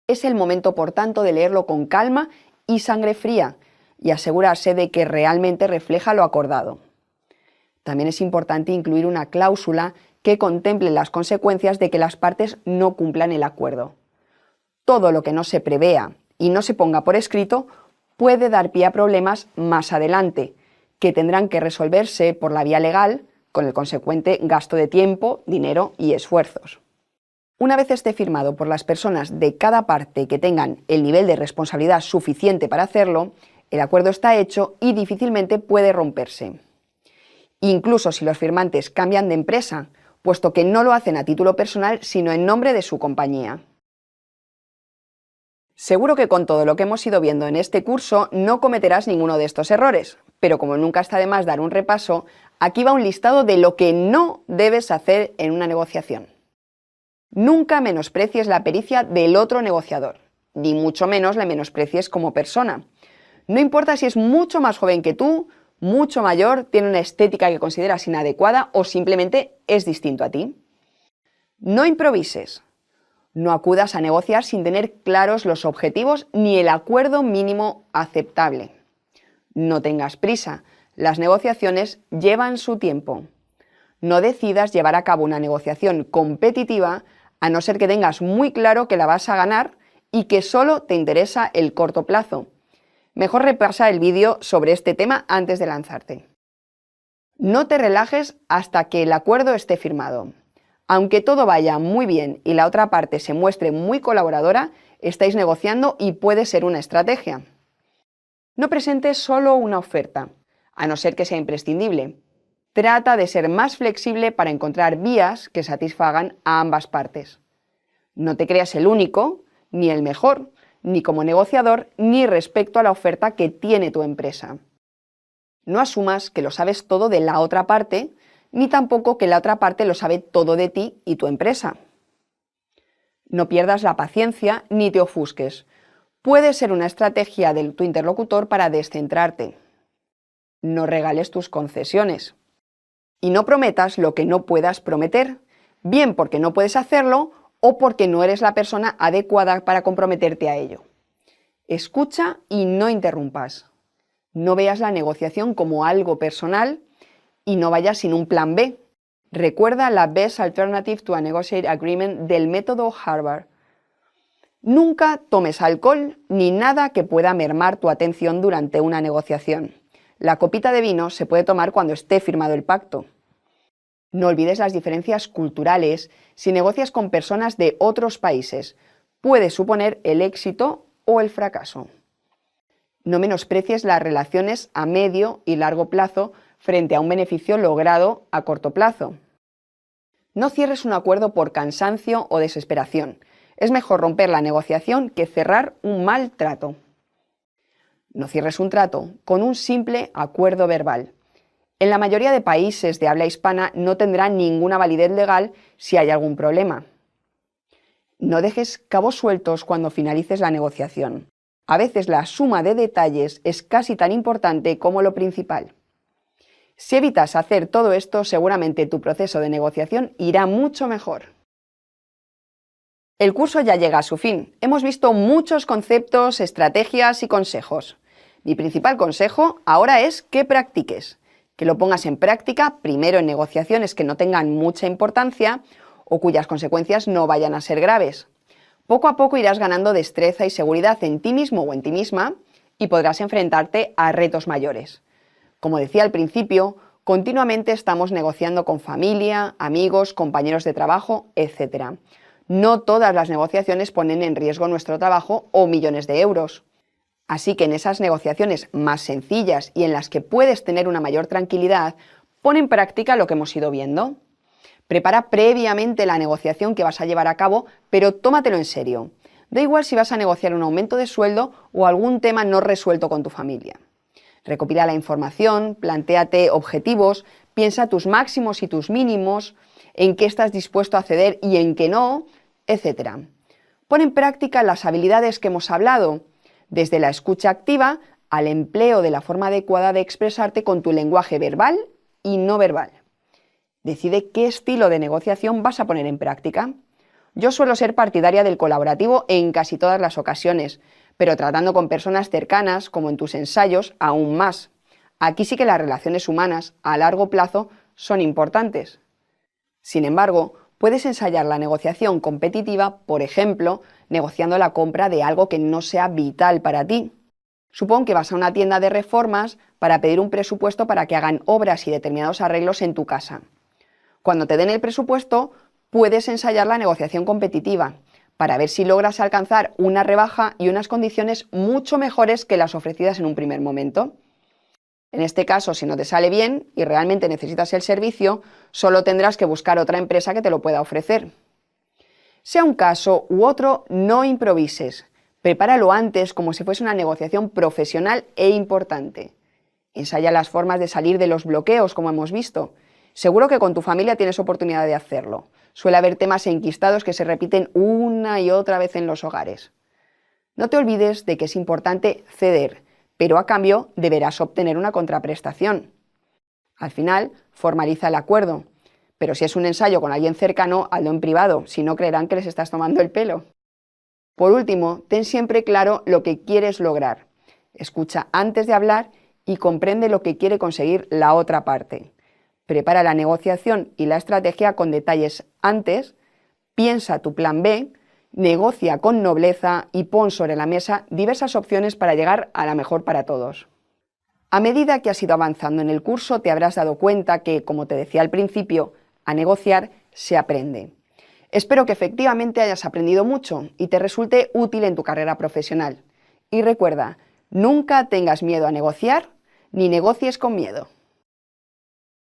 Es el momento, por tanto, de leerlo con calma y sangre fría y asegurarse de que realmente refleja lo acordado. También es importante incluir una cláusula que contemple las consecuencias de que las partes no cumplan el acuerdo. Todo lo que no se prevea y no se ponga por escrito puede dar pie a problemas más adelante, que tendrán que resolverse por la vía legal, con el consecuente gasto de tiempo, dinero y esfuerzos. Una vez esté firmado por las personas de cada parte que tengan el nivel de responsabilidad suficiente para hacerlo, el acuerdo está hecho y difícilmente puede romperse. Incluso si los firmantes cambian de empresa, puesto que no lo hacen a título personal, sino en nombre de su compañía. Seguro que con todo lo que hemos ido viendo en este curso no cometerás ninguno de estos errores, pero como nunca está de más dar un repaso, aquí va un listado de lo que no debes hacer en una negociación. Nunca menosprecies la pericia del otro negociador, ni mucho menos le menosprecies como persona. No importa si es mucho más joven que tú, mucho mayor, tiene una estética que consideras inadecuada o simplemente es distinto a ti. No improvises. No acudas a negociar sin tener claros los objetivos ni el acuerdo mínimo aceptable. No tengas prisa, las negociaciones llevan su tiempo. No decidas llevar a cabo una negociación competitiva a no ser que tengas muy claro que la vas a ganar y que solo te interesa el corto plazo. Mejor repasa el vídeo sobre este tema antes de lanzarte. No te relajes hasta que el acuerdo esté firmado. Aunque todo vaya muy bien y la otra parte se muestre muy colaboradora, estáis negociando y puede ser una estrategia. No presentes solo una oferta, a no ser que sea imprescindible. Trata de ser más flexible para encontrar vías que satisfagan a ambas partes. No te creas el único, ni el mejor, ni como negociador, ni respecto a la oferta que tiene tu empresa. No asumas que lo sabes todo de la otra parte, ni tampoco que la otra parte lo sabe todo de ti y tu empresa. No pierdas la paciencia ni te ofusques. Puede ser una estrategia de tu interlocutor para descentrarte. No regales tus concesiones. Y no prometas lo que no puedas prometer, bien porque no puedes hacerlo o porque no eres la persona adecuada para comprometerte a ello. Escucha y no interrumpas. No veas la negociación como algo personal y no vayas sin un plan B. Recuerda la Best Alternative to a Negotiated Agreement del método Harvard. Nunca tomes alcohol ni nada que pueda mermar tu atención durante una negociación. La copita de vino se puede tomar cuando esté firmado el pacto. No olvides las diferencias culturales si negocias con personas de otros países. Puede suponer el éxito o el fracaso. No menosprecies las relaciones a medio y largo plazo frente a un beneficio logrado a corto plazo. No cierres un acuerdo por cansancio o desesperación. Es mejor romper la negociación que cerrar un mal trato. No cierres un trato con un simple acuerdo verbal. En la mayoría de países de habla hispana no tendrá ninguna validez legal si hay algún problema. No dejes cabos sueltos cuando finalices la negociación. A veces la suma de detalles es casi tan importante como lo principal. Si evitas hacer todo esto, seguramente tu proceso de negociación irá mucho mejor. El curso ya llega a su fin. Hemos visto muchos conceptos, estrategias y consejos. Mi principal consejo ahora es que practiques, que lo pongas en práctica primero en negociaciones que no tengan mucha importancia o cuyas consecuencias no vayan a ser graves. Poco a poco irás ganando destreza y seguridad en ti mismo o en ti misma y podrás enfrentarte a retos mayores. Como decía al principio, continuamente estamos negociando con familia, amigos, compañeros de trabajo, etc. No todas las negociaciones ponen en riesgo nuestro trabajo o millones de euros. Así que en esas negociaciones más sencillas y en las que puedes tener una mayor tranquilidad, pon en práctica lo que hemos ido viendo. Prepara previamente la negociación que vas a llevar a cabo, pero tómatelo en serio. Da igual si vas a negociar un aumento de sueldo o algún tema no resuelto con tu familia. Recopila la información, plantéate objetivos, piensa tus máximos y tus mínimos, en qué estás dispuesto a ceder y en qué no, etc. Pon en práctica las habilidades que hemos hablado, desde la escucha activa al empleo de la forma adecuada de expresarte con tu lenguaje verbal y no verbal. Decide qué estilo de negociación vas a poner en práctica. Yo suelo ser partidaria del colaborativo en casi todas las ocasiones, pero tratando con personas cercanas, como en tus ensayos, aún más. Aquí sí que las relaciones humanas a largo plazo son importantes. Sin embargo, puedes ensayar la negociación competitiva, por ejemplo, negociando la compra de algo que no sea vital para ti. Supón que vas a una tienda de reformas para pedir un presupuesto para que hagan obras y determinados arreglos en tu casa. Cuando te den el presupuesto, puedes ensayar la negociación competitiva para ver si logras alcanzar una rebaja y unas condiciones mucho mejores que las ofrecidas en un primer momento. En este caso, si no te sale bien y realmente necesitas el servicio, solo tendrás que buscar otra empresa que te lo pueda ofrecer. Sea un caso u otro, no improvises. Prepáralo antes como si fuese una negociación profesional e importante. Ensaya las formas de salir de los bloqueos, como hemos visto. Seguro que con tu familia tienes oportunidad de hacerlo. Suele haber temas enquistados que se repiten una y otra vez en los hogares. No te olvides de que es importante ceder, pero a cambio deberás obtener una contraprestación. Al final, formaliza el acuerdo, pero si es un ensayo con alguien cercano, hazlo en privado, si no creerán que les estás tomando el pelo. Por último, ten siempre claro lo que quieres lograr. Escucha antes de hablar y comprende lo que quiere conseguir la otra parte. Prepara la negociación y la estrategia con detalles antes, piensa tu plan B, negocia con nobleza y pon sobre la mesa diversas opciones para llegar a la mejor para todos. A medida que has ido avanzando en el curso, te habrás dado cuenta que, como te decía al principio, a negociar se aprende. Espero que efectivamente hayas aprendido mucho y te resulte útil en tu carrera profesional. Y recuerda, nunca tengas miedo a negociar ni negocies con miedo.